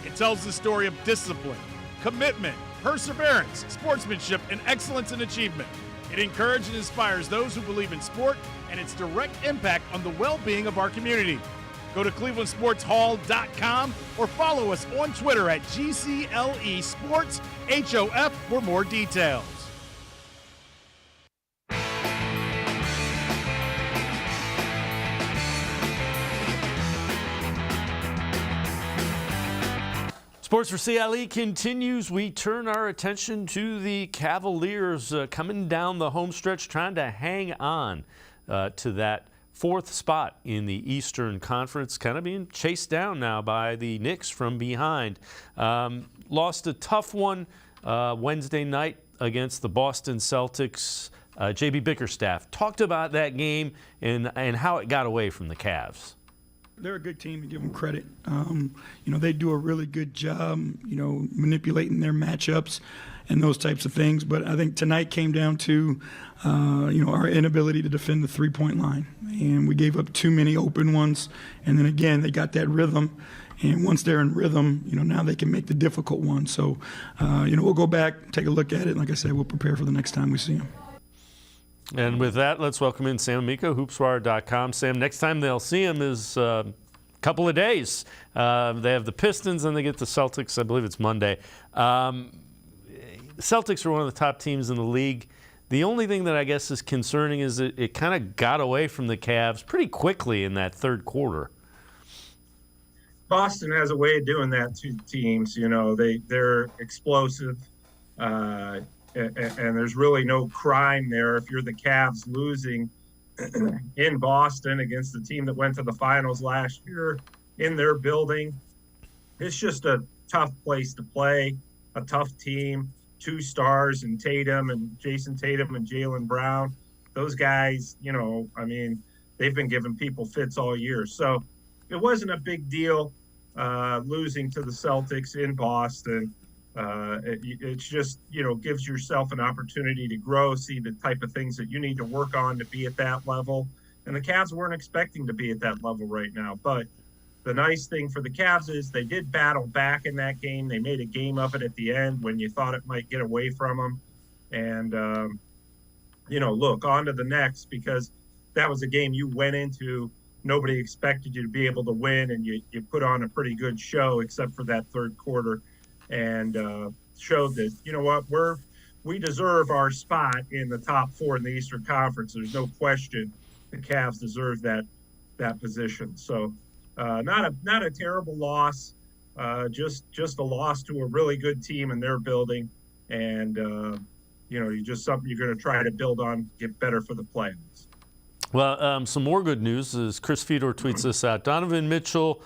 E: It tells the story of discipline, commitment, perseverance, sportsmanship, and excellence in achievement. It encourages and inspires those who believe in sport and its direct impact on the well-being of our community. Go to clevelandsportshall.com or follow us on Twitter at GCLE Sports HOF for more details.
A: Sports4CLE continues. We turn our attention to the Cavaliers coming down the home stretch, trying to hang on to that fourth spot in the Eastern Conference, kind of being chased down now by the Knicks from behind. Lost a tough one Wednesday night against the Boston Celtics. J.B. Bickerstaff talked about that game and how it got away from the Cavs.
I: They're a good team, to give them credit. They do a really good job, manipulating their matchups and those types of things. But I think tonight came down to, our inability to defend the three-point line. And we gave up too many open ones. And then again, they got that rhythm. And once they're in rhythm, now they can make the difficult ones. So, we'll go back, take a look at it. And like I said, we'll prepare for the next time we see them.
A: And with that, let's welcome in Sam Amico, hoopswire.com. Sam, next time they'll see him is a couple of days. They have the Pistons and they get the Celtics. I believe it's Monday. Celtics are one of the top teams in the league. The only thing that I guess is concerning is that it kind of got away from the Cavs pretty quickly in that third quarter.
J: Boston has a way of doing that to teams. They're explosive. And there's really no crime there if you're the Cavs losing in Boston against the team that went to the finals last year in their building. It's just a tough place to play, a tough team, 2 stars in Tatum and Jason Tatum and Jaylen Brown. Those guys, they've been giving people fits all year. So it wasn't a big deal losing to the Celtics in Boston. It's just, gives yourself an opportunity to grow, see the type of things that you need to work on to be at that level. And the Cavs weren't expecting to be at that level right now. But the nice thing for the Cavs is they did battle back in that game. They made a game of it at the end when you thought it might get away from them. And, look, on to the next, because that was a game you went into. Nobody expected you to be able to win, and you put on a pretty good show except for that third quarter. And showed that, we deserve our spot in the top 4 in the Eastern Conference. There's no question the Cavs deserve that position. So not a terrible loss, just a loss to a really good team in their building. And, you're just something you're going to try to build on, get better for the playoffs.
A: Well, some more good news is Chris Fedor tweets this out. Donovan Mitchell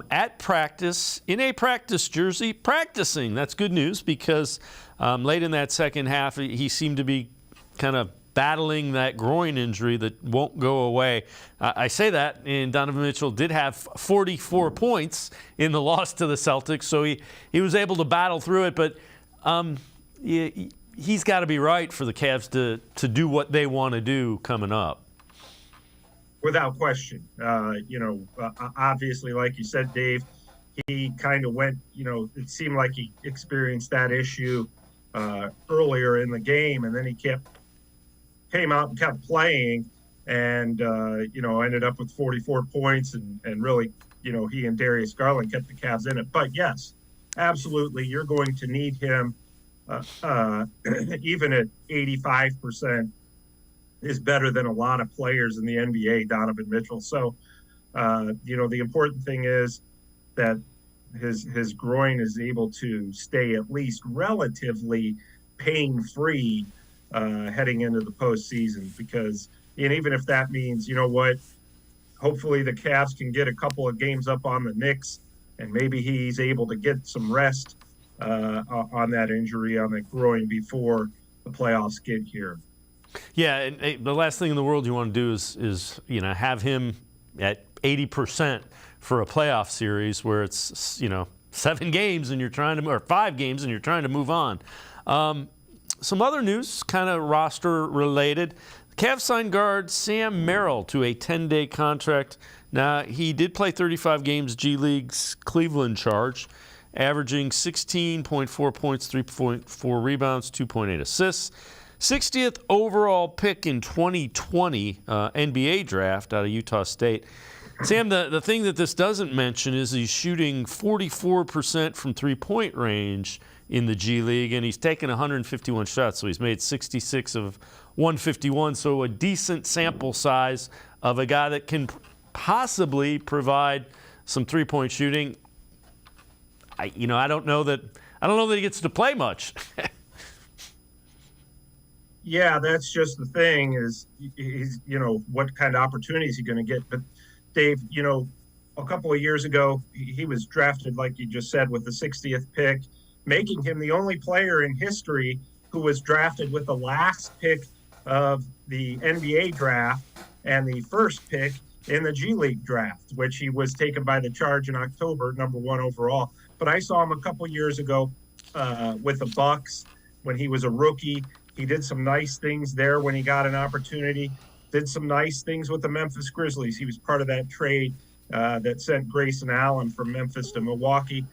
A: at practice, in a practice jersey, practicing. That's good news because late in that second half, he seemed to be kind of battling that groin injury that won't go away. I say that, and Donovan Mitchell did have 44 points in the loss to the Celtics, so he was able to battle through it. But he's got to be right for the Cavs to do what they want to do coming up.
J: Without question. Obviously, like you said, Dave, he kind of went, it seemed like he experienced that issue earlier in the game, and then he came out and kept playing and, ended up with 44 points and really, he and Darius Garland kept the Cavs in it. But yes, absolutely, you're going to need him even at 85%. Is better than a lot of players in the NBA, Donovan Mitchell. So, the important thing is that his groin is able to stay at least relatively pain-free heading into the postseason. Because, and even if that means, hopefully the Cavs can get a couple of games up on the Knicks, and maybe he's able to get some rest on that injury, on that groin before the playoffs get here.
A: Yeah, and the last thing in the world you want to do is have him at 80% for a playoff series where it's 7 games and you're trying to, or 5 games and you're trying to move on. Some other news, kind of roster related. Cavs signed guard Sam Merrill to a 10-day contract. Now he did play 35 games G League's Cleveland charge, averaging 16.4 points, 3.4 rebounds, 2.8 assists. 60th overall pick in 2020 NBA draft out of Utah State. Sam, the thing that this doesn't mention is he's shooting 44% from three-point range in the G League, and he's taken 151 shots, so he's made 66 of 151, so a decent sample size of a guy that can possibly provide some three-point shooting. I don't know that he gets to play much.
J: Yeah, that's just the thing is he's, what kind of opportunities is he going to get? But Dave, a couple of years ago, he was drafted, like you just said, with the 60th pick, making him the only player in history who was drafted with the last pick of the NBA draft and the first pick in the G League draft, which he was taken by the Charge in October, number 1 overall. But I saw him a couple of years ago with the Bucks when he was a rookie. He did some nice things there when he got an opportunity, did some nice things with the Memphis Grizzlies. He was part of that trade that sent Grayson Allen from Memphis to Milwaukee.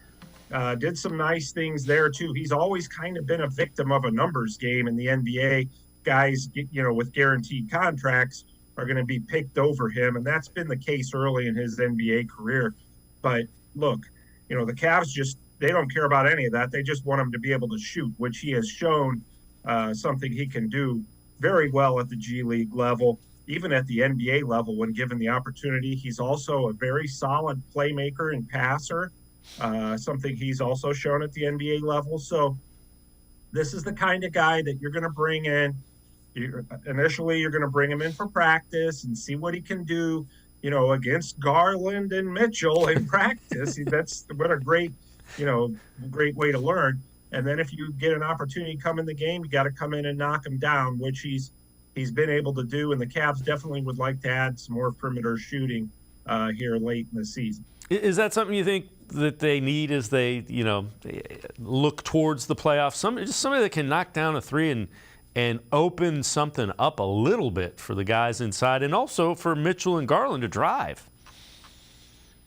J: Did some nice things there, too. He's always kind of been a victim of a numbers game in the NBA. Guys, with guaranteed contracts are going to be picked over him, and that's been the case early in his NBA career. But, look, the Cavs they don't care about any of that. They just want him to be able to shoot, which he has shown something he can do very well at the G League level, even at the NBA level when given the opportunity. He's also a very solid playmaker and passer, something he's also shown at the NBA level. So this is the kind of guy that you're going to bring in. Initially, you're going to bring him in for practice and see what he can do, against Garland and Mitchell in practice. That's what a great way to learn. And then if you get an opportunity to come in the game, you got to come in and knock him down, which he's been able to do. And the Cavs definitely would like to add some more perimeter shooting here late in the season.
A: Is that something you think that they need as they look towards the playoffs? Just somebody that can knock down a three and open something up a little bit for the guys inside, and also for Mitchell and Garland to drive.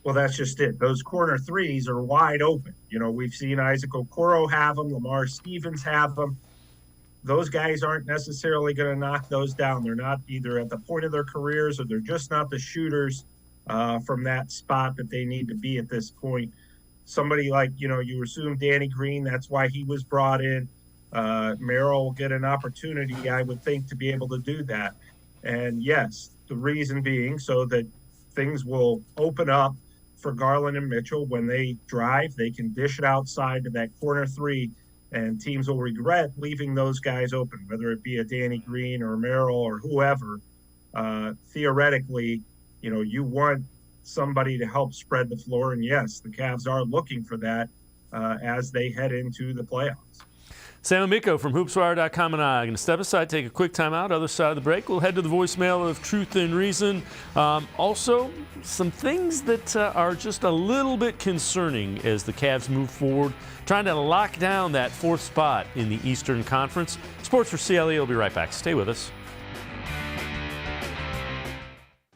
J: Well, that's just it. Those corner threes are wide open. We've seen Isaac Okoro have them, Lamar Stevens have them. Those guys aren't necessarily going to knock those down. They're not either at the point of their careers, or they're just not the shooters from that spot that they need to be at this point. Somebody like, you assume Danny Green, that's why he was brought in. Merrill will get an opportunity, I would think, to be able to do that. And yes, the reason being so that things will open up for Garland and Mitchell. When they drive, they can dish it outside to that corner three and teams will regret leaving those guys open, whether it be a Danny Green or Merrill or whoever. Theoretically, you want somebody to help spread the floor, and yes, the Cavs are looking for that as they head into the playoffs.
A: Sam Amico from hoopswire.com and I are going to step aside, take a quick time out. Other side of the break, we'll head to the voicemail of Truth and Reason. Also, some things that are just a little bit concerning as the Cavs move forward, trying to lock down that 4th spot in the Eastern Conference. Sports for CLE will be right back. Stay with us.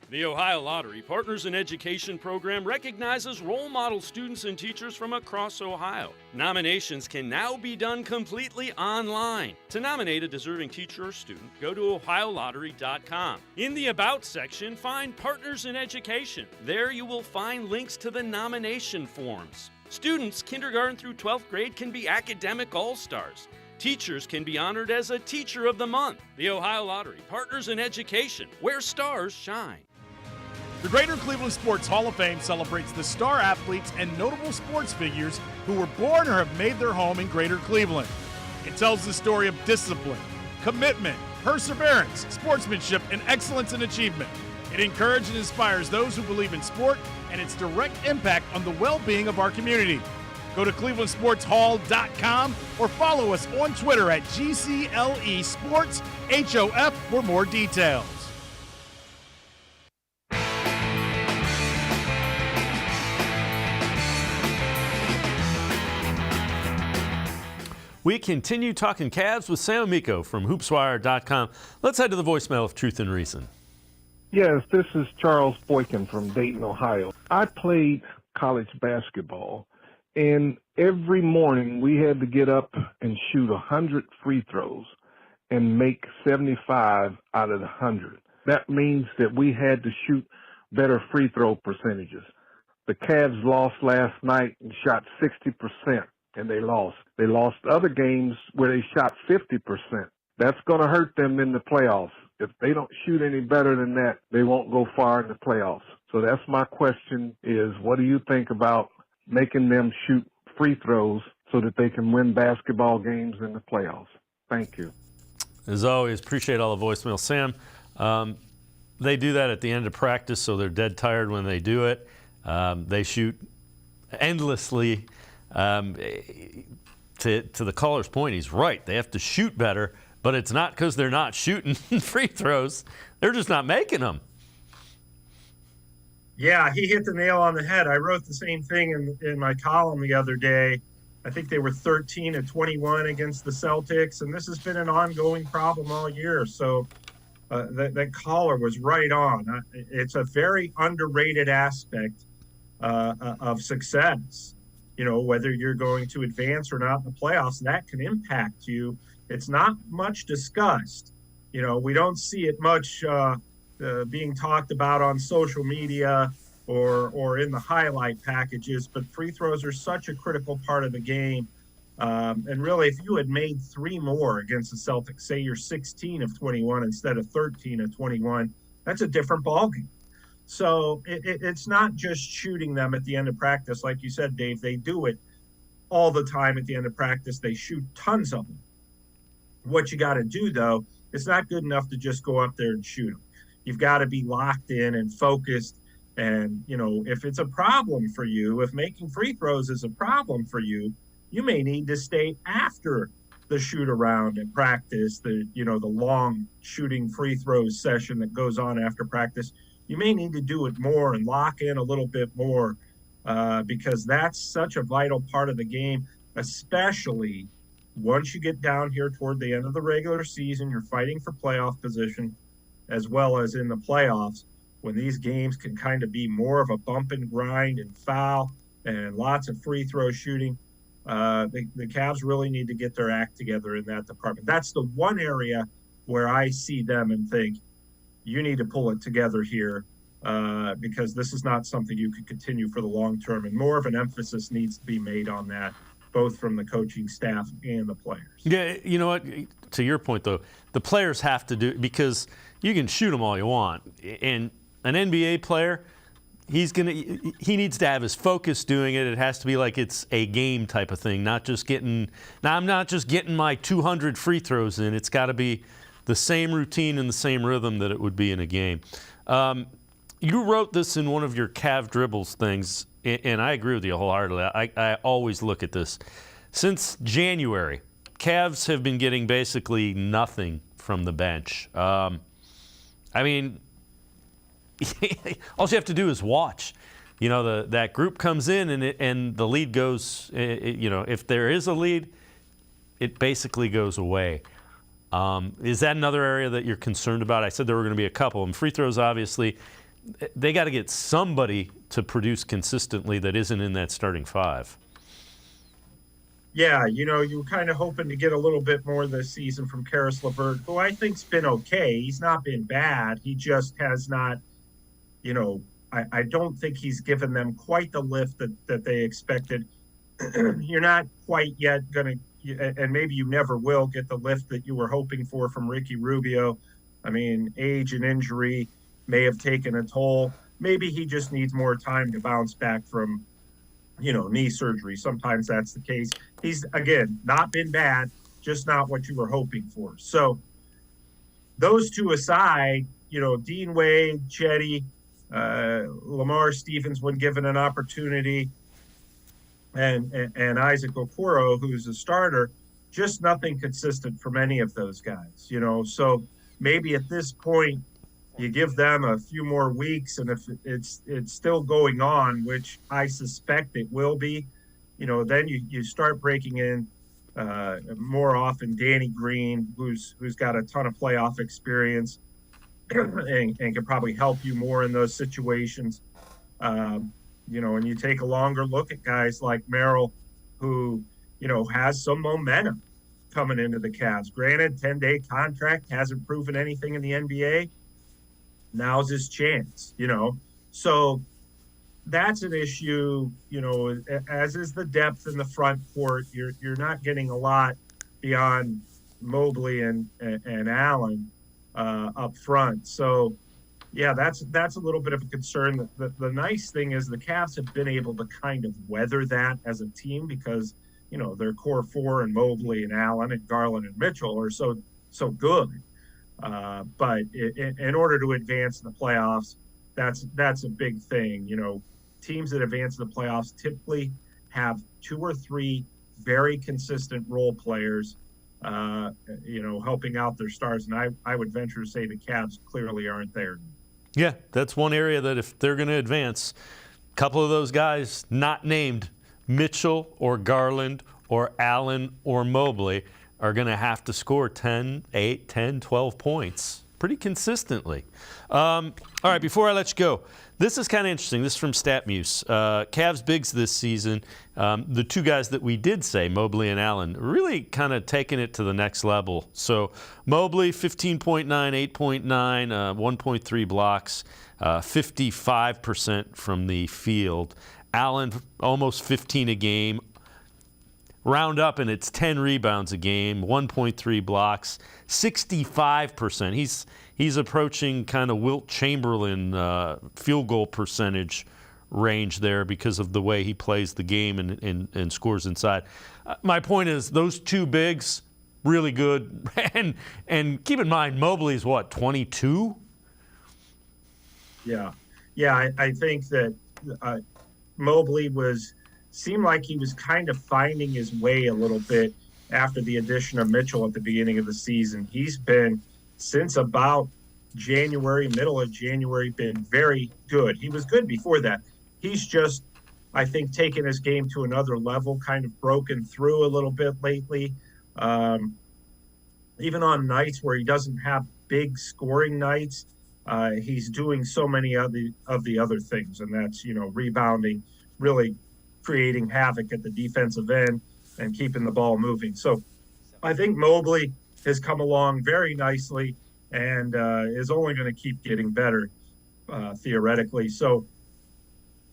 A: The Ohio Lottery Partners in Education program recognizes role model students and teachers from across Ohio. Nominations can now be done completely online. To nominate a deserving teacher or student, go to ohiolottery.com. In the About section, find Partners in Education. There you will find links to the nomination forms. Students kindergarten through 12th grade can be academic all-stars. Teachers can be honored as a Teacher of the Month. The Ohio Lottery Partners in Education, where stars shine.
E: The Greater Cleveland Sports Hall of Fame celebrates the star athletes and notable sports figures who were born or have made their home in Greater Cleveland. It tells the story of discipline, commitment, perseverance, sportsmanship, and excellence in achievement. It encourages and inspires those who believe in sport and its direct impact on the well-being of our community. Go to clevelandsportshall.com or follow us on Twitter at GCLE Sports HOF for more details.
A: We continue talking Cavs with Sam Amico from hoopswire.com. Let's head to the voicemail of Truth and Reason.
K: Yes, this is Charles Boykin from Dayton, Ohio. I played college basketball, and every morning we had to get up and shoot 100 free throws and make 75 out of the 100. That means that we had to shoot better free throw percentages. The Cavs lost last night and shot 60%. And they lost. They lost other games where they shot 50%. That's going to hurt them in the playoffs. If they don't shoot any better than that, they won't go far in the playoffs. So that's my question is, what do you think about making them shoot free throws so that they can win basketball games in the playoffs? Thank you.
A: As always, appreciate all the voicemails. Sam, they do that at the end of practice, so they're dead tired when they do it. They shoot endlessly. To the caller's point, he's right. They have to shoot better, but it's not because they're not shooting free throws. They're just not making them.
J: Yeah, he hit the nail on the head. I wrote the same thing in my column the other day. I think they were 13-21 against the Celtics, and this has been an ongoing problem all year. So that caller was right on. It's a very underrated aspect of success. Whether you're going to advance or not in the playoffs, that can impact you. It's not much discussed. We don't see it much being talked about on social media or in the highlight packages, but free throws are such a critical part of the game. And really, if you had made 3 more against the Celtics, say you're 16 of 21 instead of 13 of 21, that's a different ballgame. So it's not just shooting them at the end of practice. Like you said, Dave, they do it all the time at the end of practice. They shoot tons of them. What you got to do, though, it's not good enough to just go up there and shoot them. You've got to be locked in and focused. And, if it's a problem for you, if making free throws is a problem for you, you may need to stay after the shoot around at practice, the long shooting free throws session that goes on after practice. You may need to do it more and lock in a little bit more because that's such a vital part of the game, especially once you get down here toward the end of the regular season. You're fighting for playoff position as well as in the playoffs when these games can kind of be more of a bump and grind and foul and lots of free throw shooting. The Cavs really need to get their act together in that department. That's the one area where I see them and think, you need to pull it together here because this is not something you can continue for the long term. And more of an emphasis needs to be made on that, both from the coaching staff and the players.
A: Yeah, you know what? To your point, though, the players have to do it because you can shoot them all you want. And an NBA player, he needs to have his focus doing it. It has to be like it's a game type of thing, not just getting. Now I'm not just getting my 200 free throws in. It's got to be the same routine and the same rhythm that it would be in a game. You wrote this in one of your Cav dribbles things, and I agree with you wholeheartedly. I always look at this. Since January, Cavs have been getting basically nothing from the bench. I mean, all you have to do is watch. You know, that group comes in and the lead goes. You know, if there is a lead, it basically goes away. Is that another area that you're concerned about? I said there were going to be a couple. And free throws, obviously, they got to get somebody to produce consistently that isn't in that starting five.
J: Yeah, you know, you were kind of hoping to get a little bit more this season from Karis LeVert, who I think's been okay. He's not been bad. He just has not, you know, I don't think he's given them quite the lift that they expected. You're not quite yet going to, and maybe you never will get the lift that you were hoping for from Ricky Rubio. I mean, age and injury may have taken a toll. Maybe he just needs more time to bounce back from, you know, knee surgery. Sometimes that's the case. He's, again, not been bad, just not what you were hoping for. So those two aside, you know, Dean Wade, Chetty, Lamar Stevens, when given an opportunity, and Isaac Okoro, who's a starter, just nothing consistent from any of those guys, you know. So maybe at this point you give them a few more weeks, and if it's still going on, which I suspect it will be, you know, then you start breaking in more often Danny Green, who's got a ton of playoff experience and can probably help you more in those situations. You know, and you take a longer look at guys like Merrill, who, you know, has some momentum coming into the Cavs. Granted, 10-day contract, hasn't proven anything in the NBA. Now's his chance, you know. So that's an issue, you know, as is the depth in the front court. You're not getting a lot beyond Mobley and Allen up front. So, yeah, that's a little bit of a concern. The nice thing is the Cavs have been able to kind of weather that as a team because, you know, their core four and Mobley and Allen and Garland and Mitchell are so good. But in order to advance in the playoffs, that's a big thing. You know, teams that advance in the playoffs typically have 2 or 3 very consistent role players, you know, helping out their stars. And I would venture to say the Cavs clearly aren't there.
A: Yeah, that's one area that if they're going to advance, a couple of those guys not named, Mitchell or Garland or Allen or Mobley, are going to have to score 10, 8, 10, 12 points pretty consistently. All right, before I let you go, this is kind of interesting. This is from StatMuse. Cavs bigs this season, the two guys that we did say, Mobley and Allen, really kind of taking it to the next level. So Mobley, 15.9, 8.9, 1.3 blocks, 55% from the field. Allen, almost 15 a game. Round up, and it's 10 rebounds a game, 1.3 blocks, 65%. He's approaching kind of Wilt Chamberlain field goal percentage range there because of the way he plays the game and scores inside. My point is those two bigs, really good. And keep in mind, Mobley's what, 22?
J: Yeah. I think that Mobley seemed like he was kind of finding his way a little bit after the addition of Mitchell at the beginning of the season. He's been, since about January, middle of January, been very good. He was good before that. He's just, I think, taken his game to another level, kind of broken through a little bit lately. Even on nights where he doesn't have big scoring nights, he's doing so many of the other things, and that's, you know, rebounding, really creating havoc at the defensive end and keeping the ball moving. So I think Mobley has come along very nicely and is only going to keep getting better theoretically. So,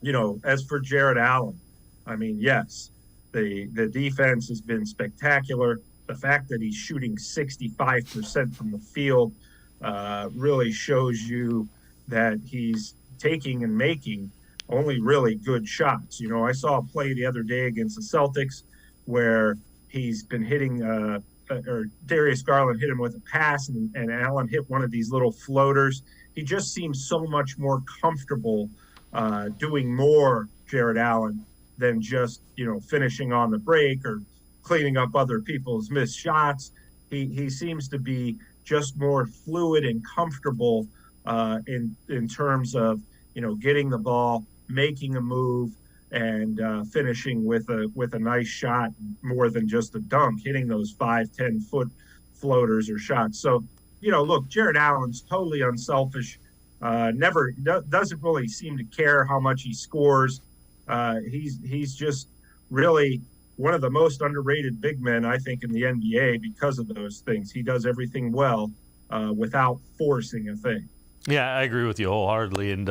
J: you know, as for Jared Allen, I mean, yes, the defense has been spectacular. The fact that he's shooting 65% from the field really shows you that he's taking and making only really good shots. You know, I saw a play the other day against the Celtics where he's been hitting, or Darius Garland hit him with a pass, and Allen hit one of these little floaters. He just seems so much more comfortable doing more, Jared Allen, than just, you know, finishing on the break or cleaning up other people's missed shots. He seems to be just more fluid and comfortable in terms of, you know, getting the ball, making a move, and finishing with a nice shot more than just a dunk, hitting those 5-10 foot floaters or shots. So, you know, look, Jared Allen's totally unselfish. Doesn't really seem to care how much he scores. He's just really one of the most underrated big men, I think, in the NBA because of those things. He does everything well without forcing a thing.
A: Yeah, I agree with you wholeheartedly. And,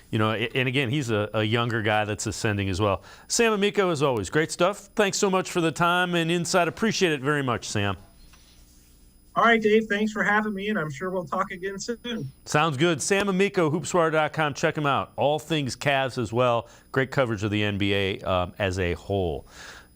A: you know, and again, he's a younger guy that's ascending as well. Sam Amico, as always, great stuff. Thanks so much for the time and insight. Appreciate it very much, Sam.
J: All right, Dave, thanks for having me, and I'm sure we'll talk again soon.
A: Sounds good. Sam Amico, hoopswire.com. Check him out. All things Cavs as well. Great coverage of the NBA as a whole.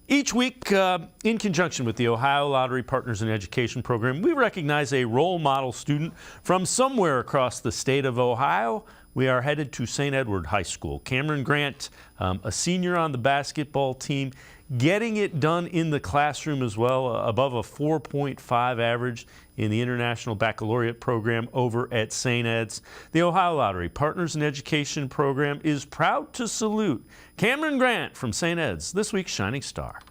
A: Each week, in conjunction with the Ohio Lottery Partners in Education Program, we recognize a role model student from somewhere across the state of Ohio. We are headed to St. Edward High School. Cameron Grant, a senior on the basketball team, getting it done in the classroom as well, above a 4.5 average in the International Baccalaureate program over at St. Ed's. The Ohio Lottery Partners in Education Program is proud to salute Cameron Grant from St. Ed's, this week's Shining Star.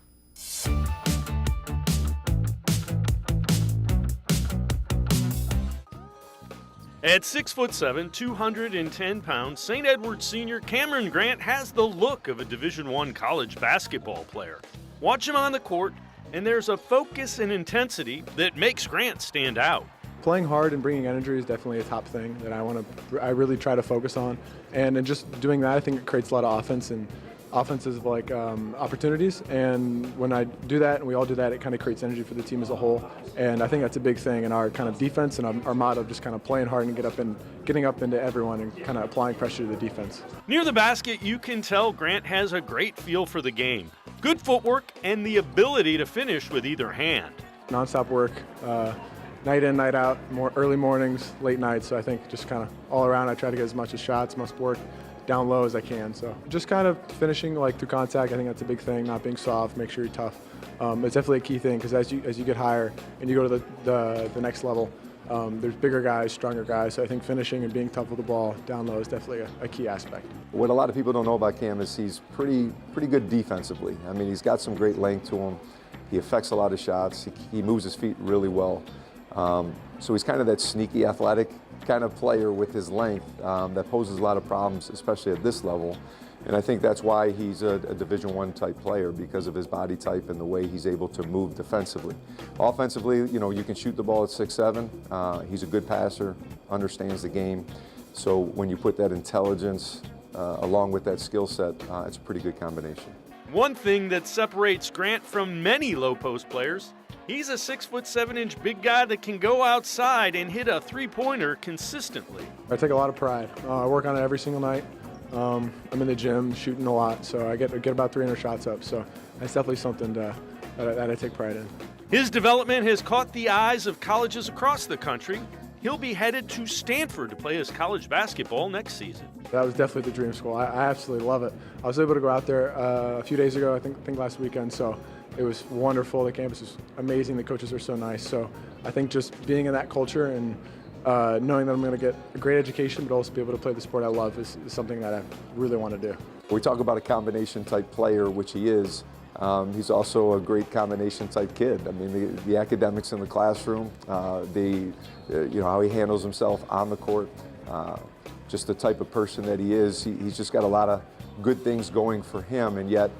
A: At 6'7", 210 pounds, St. Edward senior Cameron Grant has the look of a Division I college basketball player. Watch him on the court, and there's a focus and intensity that makes Grant stand out.
L: Playing hard and bringing energy is definitely a top thing that I really try to focus on. And in just doing that, I think it creates a lot of offense and offensive opportunities. And when I do that and we all do that, it kind of creates energy for the team as a whole. And I think that's a big thing in our kind of defense and our motto of just kind of playing hard and getting up into everyone and kind of applying pressure to the defense.
A: Near the basket, you can tell Grant has a great feel for the game. Good footwork and the ability to finish with either hand.
L: Nonstop work, night in, night out, more early mornings, late nights. So I think just kind of all around, I try to get as much as shots, most work down low as I can. So just kind of finishing through contact, I think that's a big thing, not being soft, make sure you're tough. It's definitely a key thing because as you get higher and you go to the next level, there's bigger guys, stronger guys. So I think finishing and being tough with the ball down low is definitely a key aspect.
M: What a lot of people don't know about Cam is he's pretty good defensively. I mean, he's got some great length to him. He affects a lot of shots. He moves his feet really well. So he's kind of that sneaky athletic kind of player with his length that poses a lot of problems, especially at this level. And I think that's why he's a Division I type player, because of his body type and the way he's able to move defensively. Offensively, you know, you can shoot the ball at 6'7". He's a good passer, understands the game. So when you put that intelligence along with that skill set, it's a pretty good combination.
A: One thing that separates Grant from many low post players, he's a 6'7" big guy that can go outside and hit a three-pointer consistently.
L: I take a lot of pride. I work on it every single night. I'm in the gym shooting a lot, so I get about 300 shots up. So that's definitely something that I take pride in.
A: His development has caught the eyes of colleges across the country. He'll be headed to Stanford to play his college basketball next season.
L: That was definitely the dream school. I absolutely love it. I was able to go out there a few days ago, I think last weekend, so it was wonderful. The campus is amazing. The coaches are so nice. So I think just being in that culture and knowing that I'm going to get a great education but also be able to play the sport I love is something that I really want to do.
M: We talk about a combination type player, which he is. He's also a great combination type kid. I mean, the academics in the classroom, you know, how he handles himself on the court, just the type of person that he is. He's just got a lot of good things going for him, and yet,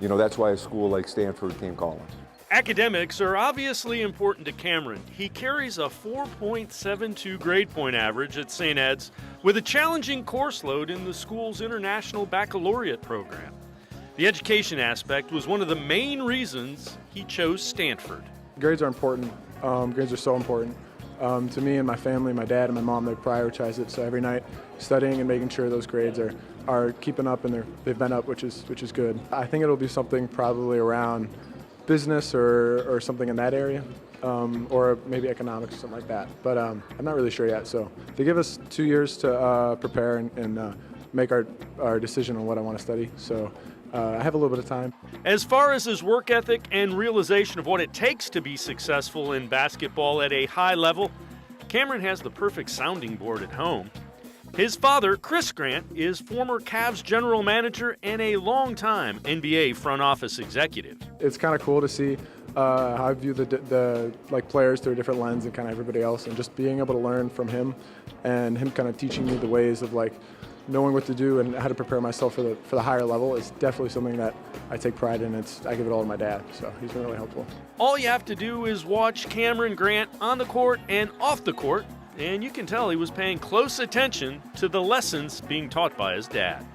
M: you know, that's why a school like Stanford came calling.
A: Academics are obviously important to Cameron. He carries a 4.72 grade point average at St. Ed's with a challenging course load in the school's International Baccalaureate program. The education aspect was one of the main reasons he chose Stanford.
L: Grades are important. Grades are so important. to me and my family, my dad and my mom, they prioritize it. So every night studying and making sure those grades are keeping up, and they've been up, which is good. I think it'll be something probably around business or something in that area, or maybe economics or something like that. But I'm not really sure yet. So they give us 2 years to prepare and make our decision on what I want to study. So I have a little bit of time.
A: As far as his work ethic and realization of what it takes to be successful in basketball at a high level, Cameron has the perfect sounding board at home. His father, Chris Grant, is former Cavs general manager and a longtime NBA front office executive.
L: It's kind of cool to see how I view the players through a different lens than kind of everybody else, and just being able to learn from him and him kind of teaching me the ways of knowing what to do and how to prepare myself for the higher level is definitely something that I take pride in. I give it all to my dad, so he's been really helpful.
A: All you have to do is watch Cameron Grant on the court and off the court, and you can tell he was paying close attention to the lessons being taught by his dad.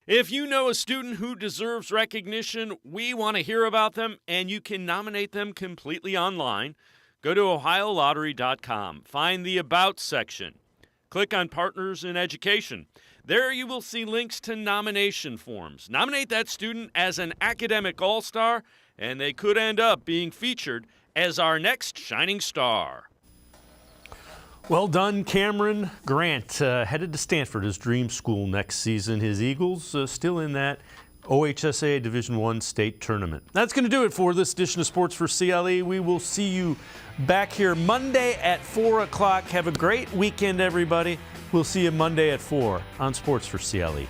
A: If you know a student who deserves recognition, we want to hear about them, and you can nominate them completely online. Go to OhioLottery.com. Find the About section. Click on Partners in Education. There you will see links to nomination forms. Nominate that student as an academic all-star, and they could end up being featured as our next shining star. Well done, Cameron Grant. Headed to Stanford, his dream school next season. His Eagles still in that OHSAA Division I state tournament. That's going to do it for this edition of Sports for CLE. We will see you back here Monday at 4 o'clock. Have a great weekend, everybody. We'll see you Monday at 4 on Sports for CLE.